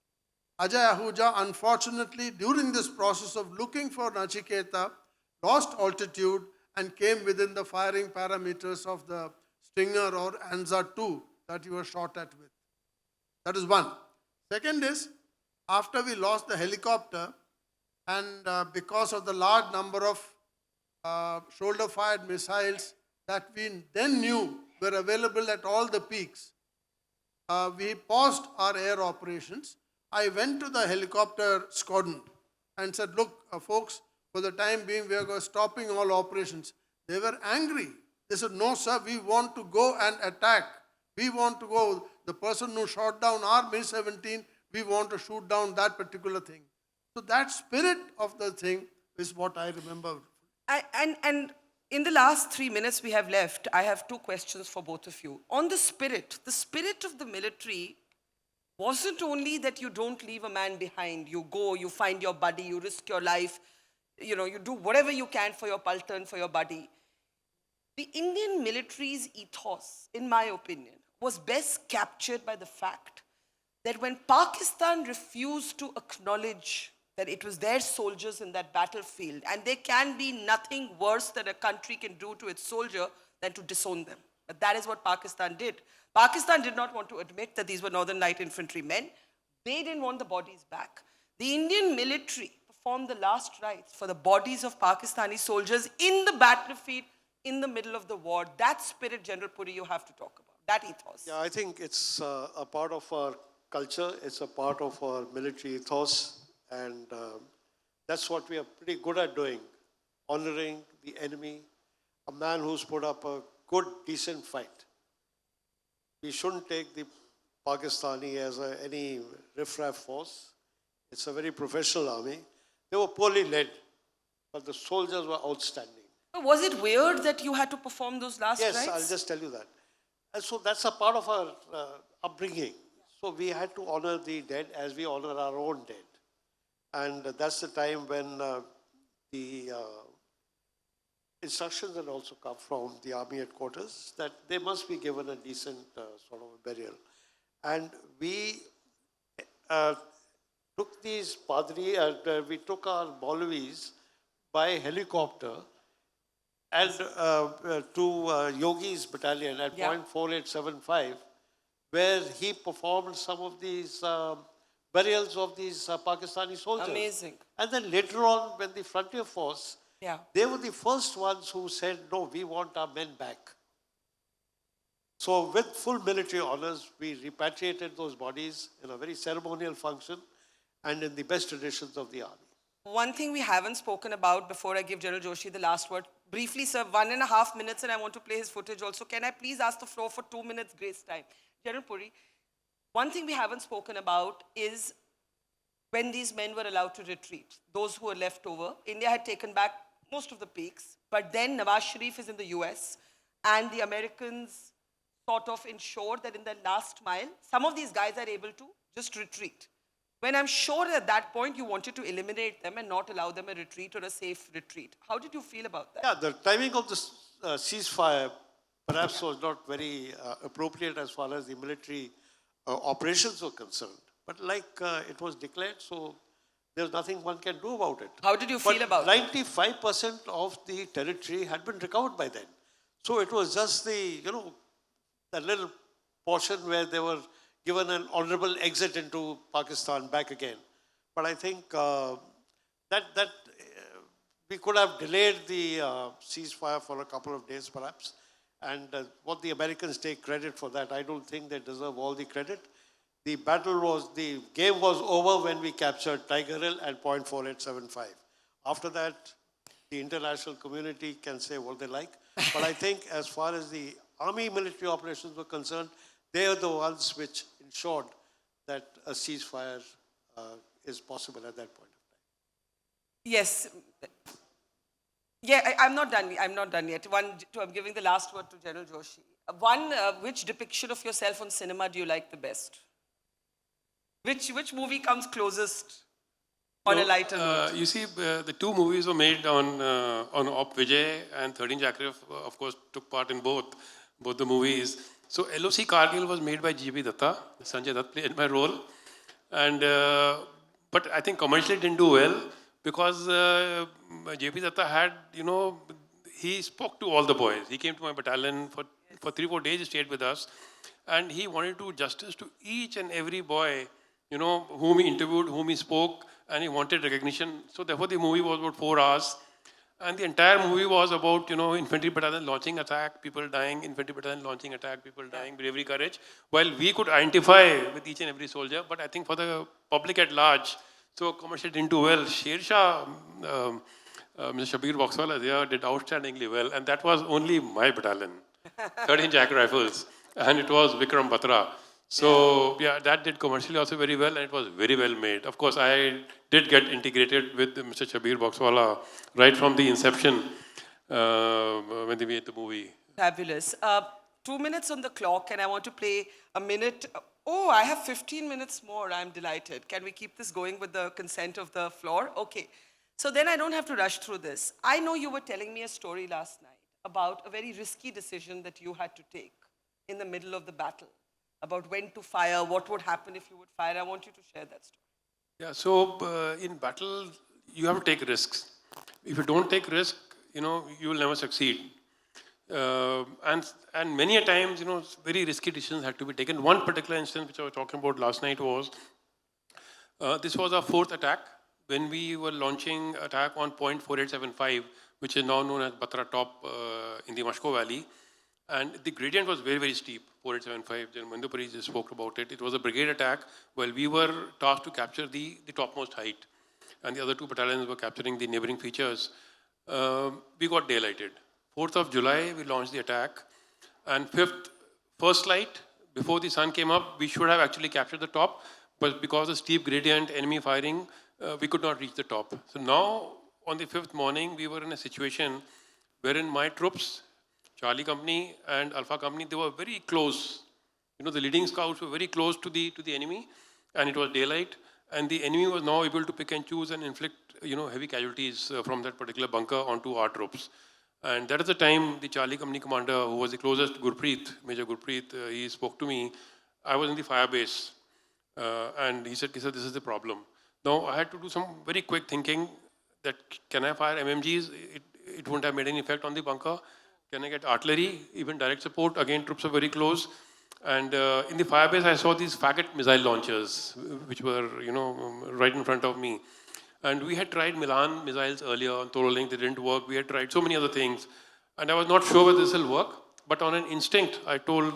Ajay Ahuja, unfortunately, during this process of looking for Nachiketa, lost altitude and came within the firing parameters of the Stinger or Anza 2 that you were shot at with. That is one. Second is, after we lost the helicopter, and because of the large number of shoulder-fired missiles that we then knew were available at all the peaks, we paused our air operations. I went to the helicopter squadron and said, look, folks, for the time being, we are stopping all operations. They were angry. They said, no, sir, we want to go and attack. We want to go. The person who shot down our Mi-17, we want to shoot down that particular thing. So that spirit of the thing is what I remember. And in the last 3 minutes we have left, I have two questions for both of you. On the spirit of the military wasn't only that you don't leave a man behind. You go, you find your buddy, you risk your life, you do whatever you can for your paltan, for your buddy. The Indian military's ethos, in my opinion, was best captured by the fact that when Pakistan refused to acknowledge that it was their soldiers in that battlefield, and there can be nothing worse that a country can do to its soldier than to disown them. But that is what Pakistan did. Pakistan did not want to admit that these were Northern Light Infantry men. They didn't want the bodies back. The Indian military performed the last rites for the bodies of Pakistani soldiers in the battlefield in the middle of the war. That spirit, General Puri, you have to talk about. That ethos. Yeah, I think it's a part of our culture. It's a part of our military ethos. And that's what we are pretty good at doing, honoring the enemy, a man who's put up a good, decent fight. We shouldn't take the Pakistani as any riffraff force. It's a very professional army. They were poorly led, but the soldiers were outstanding. Was it weird that you had to perform those last Yes, rites? I'll just tell you that. And so that's a part of our upbringing. So we had to honor the dead as we honor our own dead. And that's the time when the instructions had also come from the army headquarters that they must be given a decent sort of a burial. And we uh, took these padri, we took our Maulavis by helicopter and to Yogi's battalion at Yeah. point 4875, where he performed some of these burials of these Pakistani soldiers. Amazing. And then later on, when the frontier force, Yeah. they were the first ones who said, no, we want our men back. So with full military honors, we repatriated those bodies in a very ceremonial function and in the best traditions of the army. One thing we haven't spoken about before I give General Joshi the last word. Briefly, sir, 1.5 minutes, and I want to play his footage also. Can I please ask the floor for 2 minutes grace time? General Puri, one thing we haven't spoken about is when these men were allowed to retreat, those who were left over. India had taken back most of the peaks, but then Nawaz Sharif is in the US, and the Americans sort of ensured that in the last mile, some of these guys are able to just retreat. When I'm sure at that point you wanted to eliminate them and not allow them a retreat or a safe retreat. How did you feel about that? Yeah, the timing of the ceasefire perhaps was not very appropriate as far as the military operations were concerned. But like it was declared, so there's nothing one can do about it. How did you feel about it? 95% of the territory had been recovered by then. So it was just the, the little portion where they were given an honorable exit into Pakistan back again. But I think that we could have delayed the ceasefire for a couple of days perhaps. And what the Americans take credit for that, I don't think they deserve all the credit. The game was over when we captured Tiger Hill at point 4875. After that, the international community can say what they like. But I think as far as the army military operations were concerned, they are the ones which ensured that a ceasefire is possible at that point of time. Yes. Yeah, I'm not done. I'm not done yet. I'm giving the last word to General Joshi. Which depiction of yourself on cinema do you like the best? Which movie comes closest on a lighter note? You see, the two movies were made on Op Vijay, and 13 Jackreff, of course, took part in both the movies. So LOC Kargil was made by G.B. Datta. Sanjay Dutt played my role. And, but I think commercially it didn't do well because J.P. Datta had, he spoke to all the boys. He came to my battalion for 3-4 days, he stayed with us. And he wanted to do justice to each and every boy, whom he interviewed, whom he spoke, and he wanted recognition. So therefore the movie was about 4 hours. And the entire movie was about, infantry battalion launching attack, people dying, infantry battalion launching attack, people dying, bravery, courage. While we could identify with each and every soldier, but I think for the public at large, so commercial didn't do well. Sher Shah, Mr. Shabir Boxwala there did outstandingly well, and that was only my battalion, 13 Jack Rifles, and it was Vikram Batra. So yeah, that did commercially also very well, and it was very well made. Of course, I did get integrated with Mr. Shabir Boxwala right from the inception when they made the movie. Fabulous. 2 minutes on the clock, and I want to play a minute. Oh, I have 15 minutes more. I'm delighted. Can we keep this going with the consent of the floor? Okay. So then I don't have to rush through this. I know you were telling me a story last night about a very risky decision that you had to take in the middle of the battle, about when to fire, what would happen if you would fire. I want you to share that story. Yeah, so in battle, you have to take risks. If you don't take risk, you will never succeed. And many a times, very risky decisions had to be taken. One particular instance which I was talking about last night was, this was our 4th attack when we were launching attack on point 4875, which is now known as Batra Top in the Mashko Valley. And the gradient was very, very steep, 4875. Gen Mohinder Puri just spoke about it. It was a brigade attack while we were tasked to capture the topmost height. And the other 2 battalions were capturing the neighboring features. We got daylighted. 4th of July, we launched the attack. And 5th, first light, before the sun came up, we should have actually captured the top. But because of steep gradient, enemy firing, we could not reach the top. So now, on the 5th morning, we were in a situation wherein my troops, Charlie Company and Alpha Company, they were very close. You know, the leading scouts were very close to the enemy, and it was daylight, and the enemy was now able to pick and choose and inflict, you know, heavy casualties from that particular bunker onto our troops. And that is the time the Charlie Company commander, who was the closest, Gurpreet, Major Gurpreet, he spoke to me. I was in the fire base, and he said, this is the problem. Now, I had to do some very quick thinking that can I fire MMGs? It wouldn't have made any effect on the bunker. Can I get artillery, even direct support? Again, troops are very close. And in the firebase, I saw these faggot missile launchers, which were, you know, right in front of me. And we had tried Milan missiles earlier on Toro Link, they didn't work. We had tried so many other things. And I was not sure whether this will work. But on an instinct, I told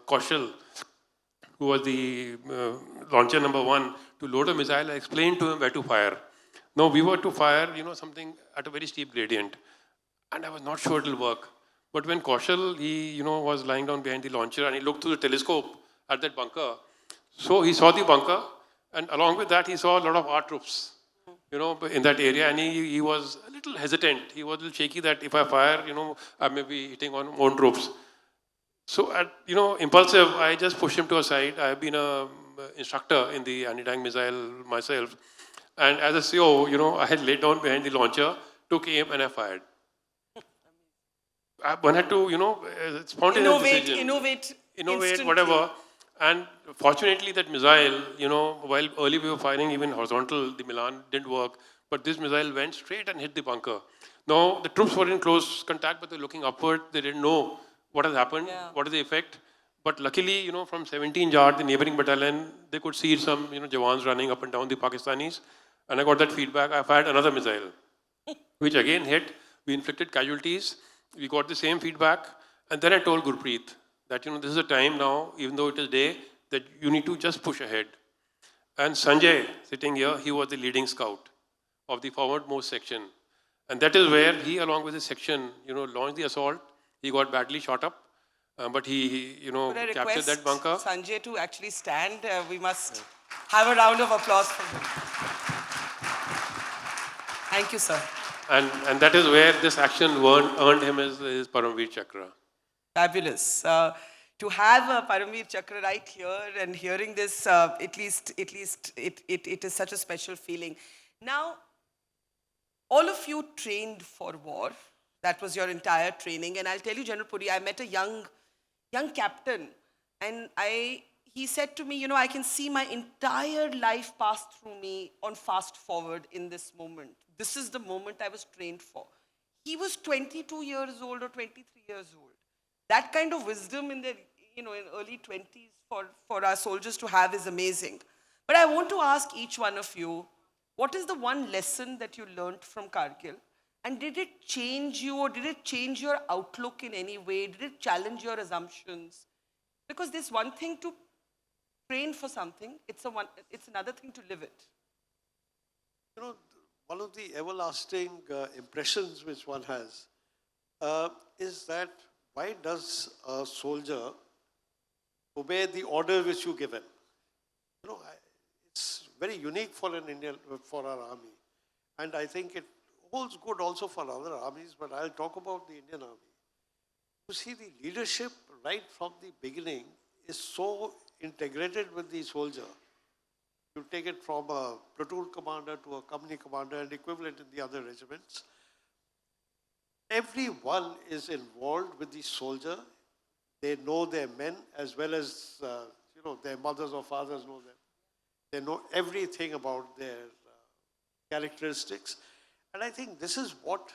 Kaushal, who was the launcher number 1, to load a missile. I explained to him where to fire. Now, we were to fire, you know, something at a very steep gradient. And I was not sure it will work. But when Kaushal, he, you know, was lying down behind the launcher and he looked through the telescope at that bunker. So he saw the bunker, and along with that, he saw a lot of our troops, you know, in that area, and he was a little hesitant. He was a little shaky that if I fire, you know, I may be hitting on own troops. So, you know, impulsive, I just pushed him to a side. I have been an instructor in the anti-tank missile myself. And as a CO, you know, I had laid down behind the launcher, took aim, and I fired. One had to, you know, spontaneous decision. Innovate, instantly. Whatever. And fortunately, that missile, you know, while early we were firing even horizontal, the Milan didn't work. But this missile went straight and hit the bunker. Now, the troops were in close contact, but they were looking upward. They didn't know what has happened, what is the effect. But luckily, you know, from 17 yard, the neighboring battalion, they could see some, you know, Jawans running up and down the Pakistanis. And I got that feedback. I fired another missile, which again hit. We inflicted casualties. We got the same feedback. And then I told Gurpreet that, you know, this is a time now, even though it is day, that you need to just push ahead. And Sanjay, sitting here, he was the leading scout of the forwardmost section. And that is where he, along with his section, you know, launched the assault. He got badly shot up, but he, you know, captured that bunker. Sanjay to actually stand. We must have a round of applause for him. Thank you, sir. And that is where this action earned him his Paramveer Chakra. Fabulous. To have a Paramveer Chakra right here and hearing this, at least it is such a special feeling. Now, all of you trained for war. That was your entire training. And I'll tell you, General Puri, I met a young captain, and he said to me, you know, I can see my entire life pass through me on fast forward in this moment. This is the moment I was trained for. He was 22 years old or 23 years old. That kind of wisdom in their, you know, in early 20s for our soldiers to have is amazing. But I want to ask each one of you, what is the one lesson that you learned from Kargil? And did it change you, or did it change your outlook in any way? Did it challenge your assumptions? Because there's one thing to train for something, it's another thing to live it. You know, one of the everlasting impressions which one has is that why does a soldier obey the order which you give him? You know, it's very unique for for our army. And I think it holds good also for other armies, but I'll talk about the Indian Army. You see, the leadership right from the beginning is so integrated with the soldier. You take it from a platoon commander to a company commander and equivalent in the other regiments. Everyone is involved with the soldier. They know their men as well as, you know, their mothers or fathers know them. They know everything about their characteristics. And I think this is what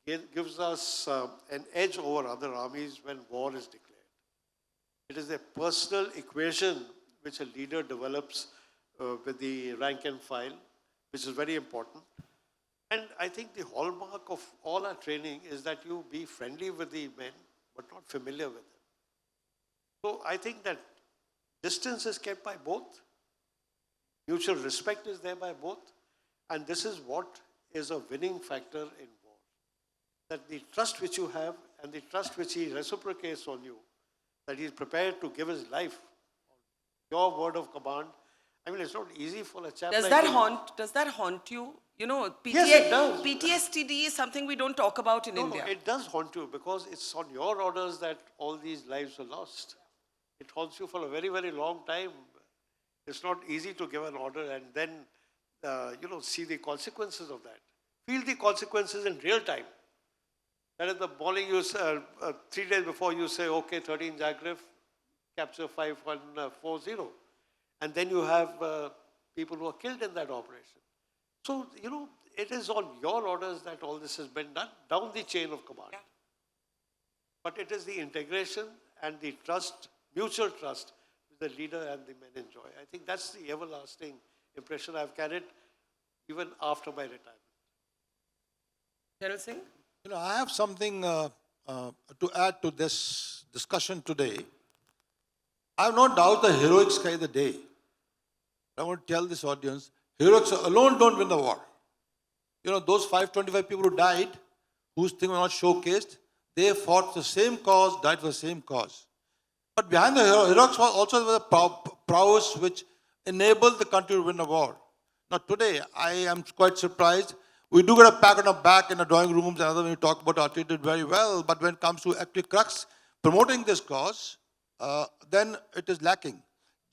gives us an edge over other armies when war is declared. It is a personal equation which a leader develops with the rank and file, which is very important. And I think the hallmark of all our training is that you be friendly with the men, but not familiar with them. So I think that distance is kept by both, mutual respect is there by both, and this is what is a winning factor in war. That the trust which you have and the trust which he reciprocates on you, that he is prepared to give his life, your word of command. I mean, it's not easy for a chap Does like that him. haunt you? You know, Yes, it does. PTSD is something we don't talk about in No, India. no, it does haunt you because it's on your orders that all these lives were lost. It haunts you for a very, very long time. It's not easy to give an order and then, see the consequences of that. Feel the consequences in real time. That in the morning, 3 days before, you say, okay, 13 Zagreb, capture 5140. And then you have people who are killed in that operation. So, it is on your orders that all this has been done, down the chain of command. Yeah. But it is the integration and the trust, mutual trust, the leader and the men enjoy. I think that's the everlasting impression I've carried even after my retirement. General Singh? I have something to add to this discussion today. I have no doubt the heroics carry the day. I want to tell this audience, heroics alone don't win the war. Those 525 people who died, whose thing was not showcased, they fought the same cause, died for the same cause. But behind the heroics was also the prowess which enabled the country to win a war. Now today, I am quite surprised. We do get a pat on our back in the drawing rooms and other when we talk about our did very well, but when it comes to actually crux promoting this cause, then it is lacking.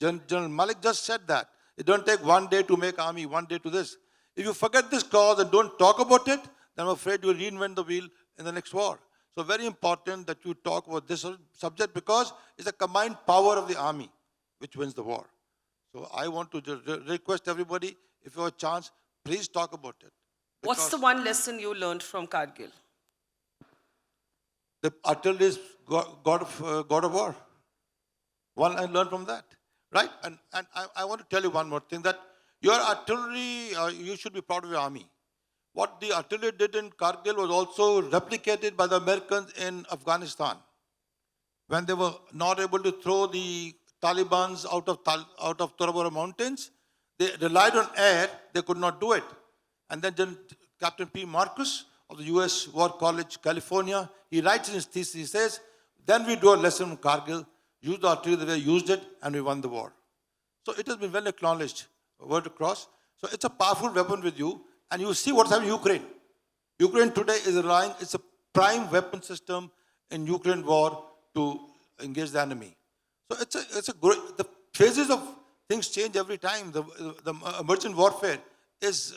General Malik just said that. It don't take one day to make army, one day to this. If you forget this cause and don't talk about it, then I'm afraid you will reinvent the wheel in the next war. So very important that you talk about this subject because it's a combined power of the army which wins the war. So I want to request everybody, if you have a chance, please talk about it. What's the one lesson you learned from Kargil? The artillery is God of war. One I learned from that, right? And I want to tell you one more thing, that your artillery, you should be proud of your army. What the artillery did in Kargil was also replicated by the Americans in Afghanistan. When they were not able to throw the Talibans out of Tora Bora mountains, they relied on air, they could not do it. And then Captain P. Marcus of the US War College, California, he writes in his thesis, he says, then we do a lesson from Kargil, use the artillery the way we used it, and we won the war. So it has been well acknowledged, word across. So it's a powerful weapon with you, and you see what's happening in Ukraine. Ukraine today is relying, it's a prime weapon system in Ukraine war to engage the enemy. So it's a great, the phases of things change every time. The emergent warfare is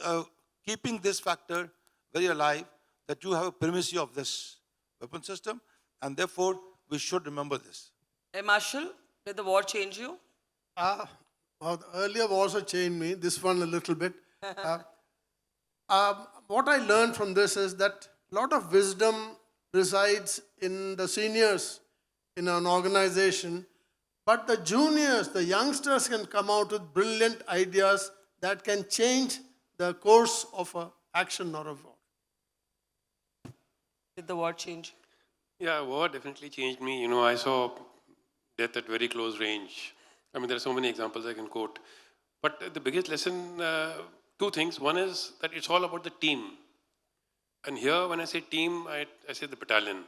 keeping this factor very alive, that you have a primacy of this weapon system, and therefore we should remember this. Hey, Marshal, did the war change you? Well, the earlier wars have changed me, this one a little bit. What I learned from this is that a lot of wisdom resides in the seniors in an organization, but the juniors, the youngsters can come out with brilliant ideas that can change the course of an action or a war. Did the war change you? Yeah, war definitely changed me. I saw death at very close range. I mean, there are so many examples I can quote. But the biggest lesson, two things. One is that it's all about the team. And here, when I say team, I say the battalion.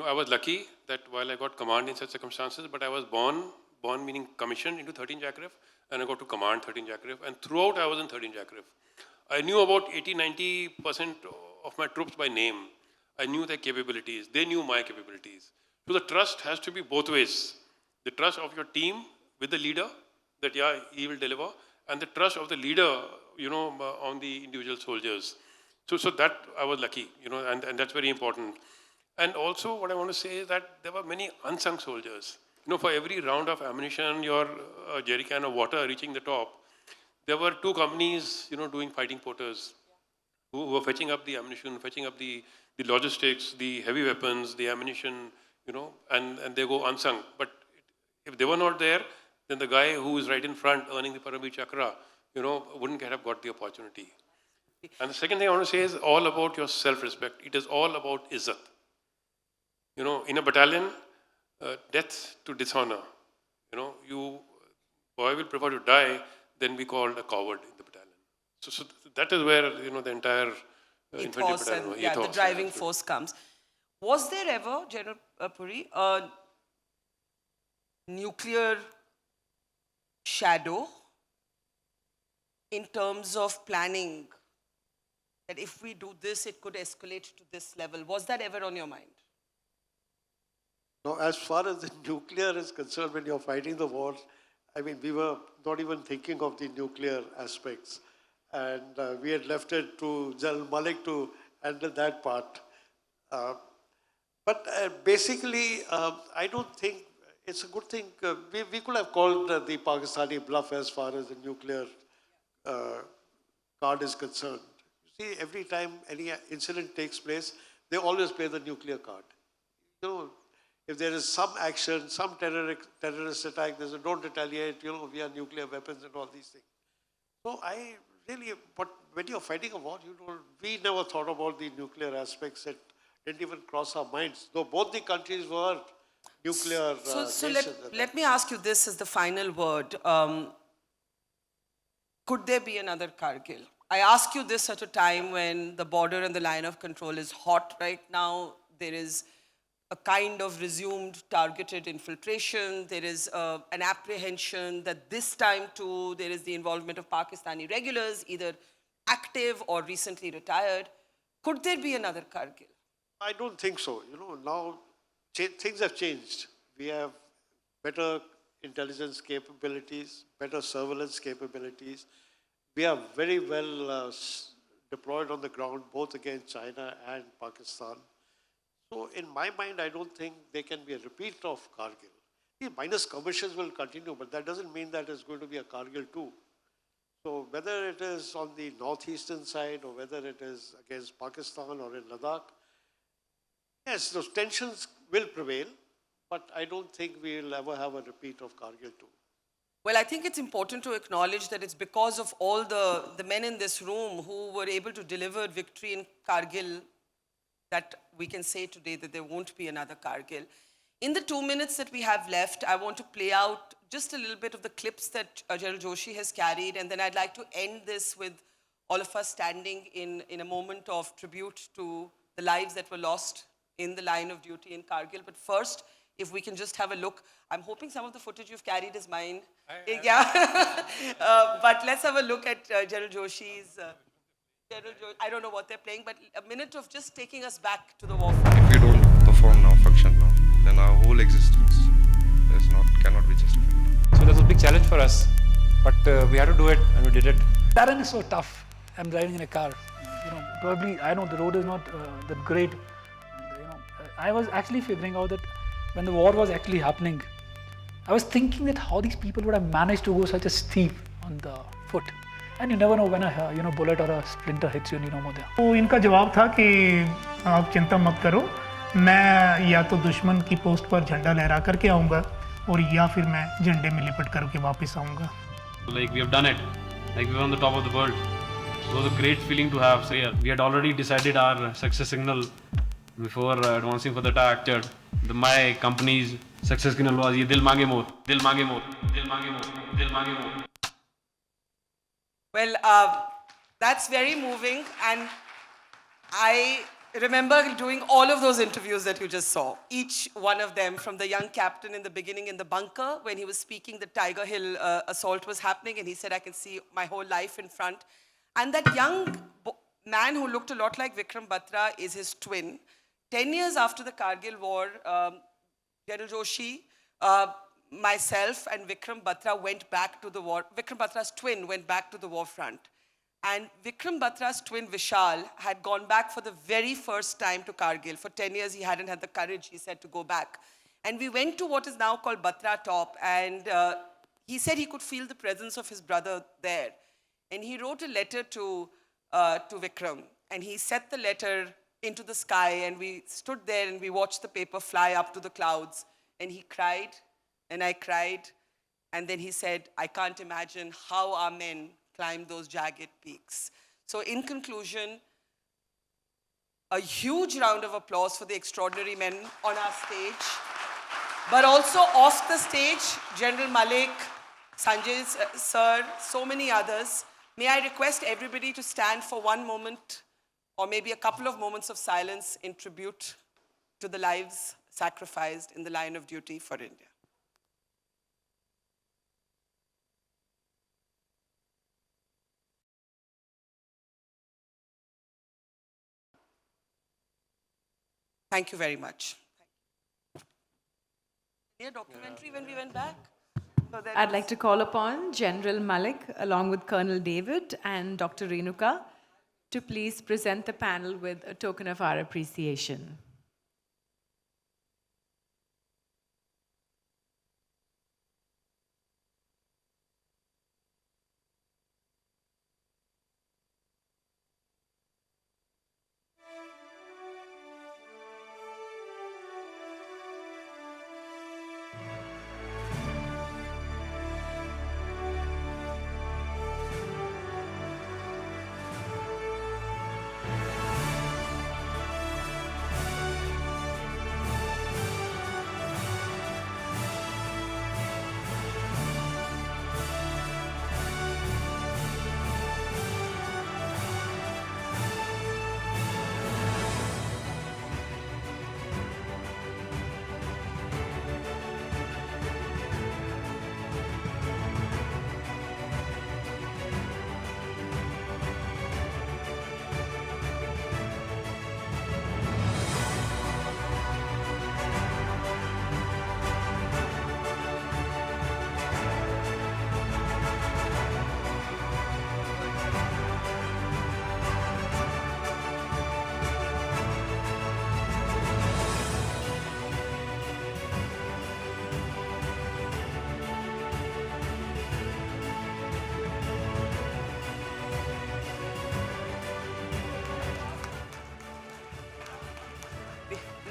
I was lucky that while I got command in such circumstances, but I was born meaning commissioned into 13 Jagref, and I got to command 13 Jagref. And throughout, I was in 13 Jagref. I knew about 80-90% of my troops by name. I knew their capabilities. They knew my capabilities. So the trust has to be both ways. The trust of your team with the leader, that yeah, he will deliver, and the trust of the leader, on the individual soldiers. So that I was lucky, and that's very important. And also what I want to say is that there were many unsung soldiers. For every round of ammunition, your jerry can of water reaching the top, there were two companies, doing fighting porters who were fetching up the ammunition, fetching up the logistics, the heavy weapons, the ammunition, and they go unsung. But if they were not there, then the guy who is right in front earning the Paramveer Chakra, wouldn't have got the opportunity. And the second thing I want to say is all about your self-respect. It is all about izzat. In a battalion, death to dishonor. Boy will prefer to die than be called a coward in the battalion. So that is where, the entire infantry Ethos battalion, and the driving force comes. Was there ever, General Puri, a nuclear shadow in terms of planning that if we do this, it could escalate to this level. Was that ever on your mind? Now, as far as the nuclear is concerned, when you're fighting the war, I mean, we were not even thinking of the nuclear aspects. And we had left it to General Malik to handle that part. But basically, I don't think it's a good thing. We could have called the Pakistani bluff as far as the nuclear card is concerned. You see, every time any incident takes place, they always play the nuclear card. You know, if there is some action, some terrorist attack, they say, don't retaliate, you know, we have nuclear weapons and all these things. So I really, but when you're fighting a war, we never thought about the nuclear aspects. It didn't even cross our minds, though both the countries were nuclear So nations. let me ask you this as the final word. Could there be another Kargil? I ask you this at a time when the border and the line of control is hot right now. There is a kind of resumed targeted infiltration. There is an apprehension that this time too, there is the involvement of Pakistani regulars, either active or recently retired. Could there be another Kargil? I don't think so. You know, now things have changed. We have better intelligence capabilities, better surveillance capabilities. We are very well deployed on the ground, both against China and Pakistan. So in my mind, I don't think there can be a repeat of Kargil. The minor skirmishes will continue, but that doesn't mean that it's going to be a Kargil too. So whether it is on the northeastern side or whether it is against Pakistan or in Ladakh, yes, those tensions will prevail, but I don't think we'll ever have a repeat of Kargil too. Well, I think it's important to acknowledge that it's because of all the men in this room who were able to deliver victory in Kargil that we can say today that there won't be another Kargil. In the 2 minutes that we have left, I want to play out just a little bit of the clips that General Joshi has carried, and then I'd like to end this with all of us standing in a moment of tribute to the lives that were lost in the line of duty in Kargil. But first, if we can just have a look. I'm hoping some of the footage you've carried is mine. Yeah. But let's have a look at General Joshi's... I don't know what they're playing, but a minute of just taking us back to the war front. If we don't perform now, function now, then our whole existence cannot be justified. So that was a big challenge for us, but we had to do it, and we did it. Terrain is so tough. I'm driving in a car. You know, probably I know the road is not that great. And, I was actually figuring out that when the war was actually happening, I was thinking that how these people would have managed to go such a steep on the foot. And you never know when a bullet or a splinter hits you and you know more there. तो इनका जवाब था कि आप चिंता मत करो, मैं या तो दुश्मन की पोस्ट पर झंडा लहरा करके आऊँगा और या फिर मैं झंडे में लिपट करके वापस आऊँगा. Like we have done it, like we were on the top of the world. It was a great feeling to have. So yeah, we had already decided our success signal before advancing for the attack. My company's success signal was "Ye dil mange more, dil mange more, dil mange more, dil mange more." Well, that's very moving, and I remember doing all of those interviews that you just saw, each one of them, from the young captain in the beginning in the bunker when he was speaking, the Tiger Hill assault was happening, and he said, I can see my whole life in front. And that young man who looked a lot like Vikram Batra is his twin. 10 years after the Kargil War, General Joshi, myself and Vikram Batra went back to the war. Vikram Batra's twin went back to the war front. And Vikram Batra's twin Vishal had gone back for the very first time to Kargil. For 10 years, he hadn't had the courage, he said, to go back. And we went to what is now called Batra Top, and he said he could feel the presence of his brother there. And he wrote a letter to Vikram, and he set the letter into the sky, and we stood there and we watched the paper fly up to the clouds, and he cried. And I cried, and then he said, I can't imagine how our men climbed those jagged peaks. So in conclusion, a huge round of applause for the extraordinary men on our stage, but also off the stage, General Malik, Sanjay sir, so many others. May I request everybody to stand for one moment, or maybe a couple of moments of silence in tribute to the lives sacrificed in the line of duty for India. Thank you very much. A documentary when we went back? So that I'd like to call upon General Malik, along with Colonel David and Dr. Renuka, to please present the panel with a token of our appreciation.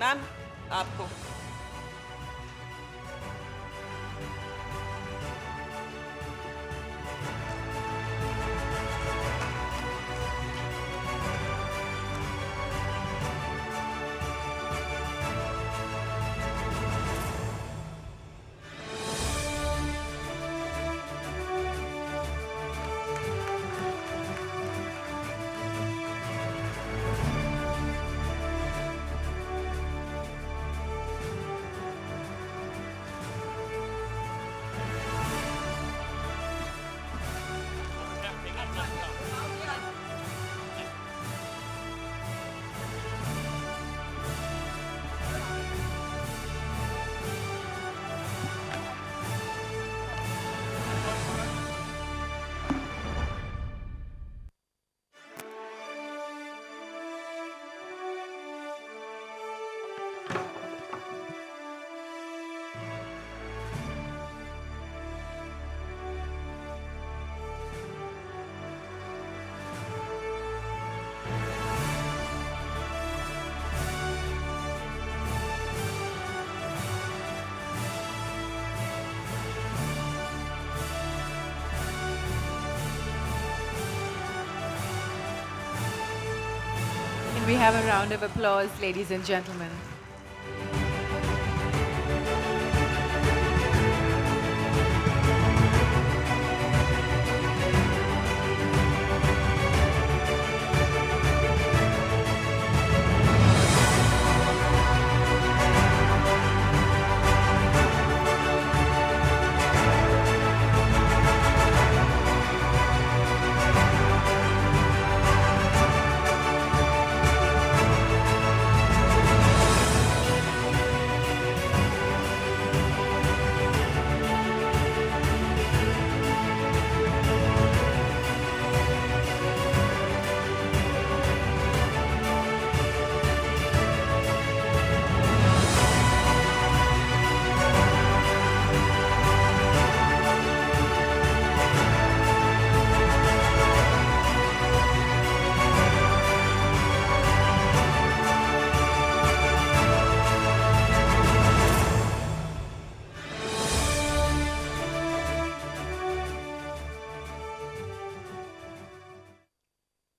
Ma'am आपको We have a round of applause, ladies and gentlemen.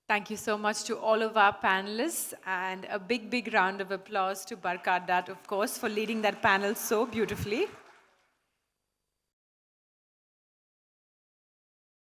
Thank you so much to all of our panelists, and a big, big round of applause to Barkha Dutt, of course, for leading that panel so beautifully.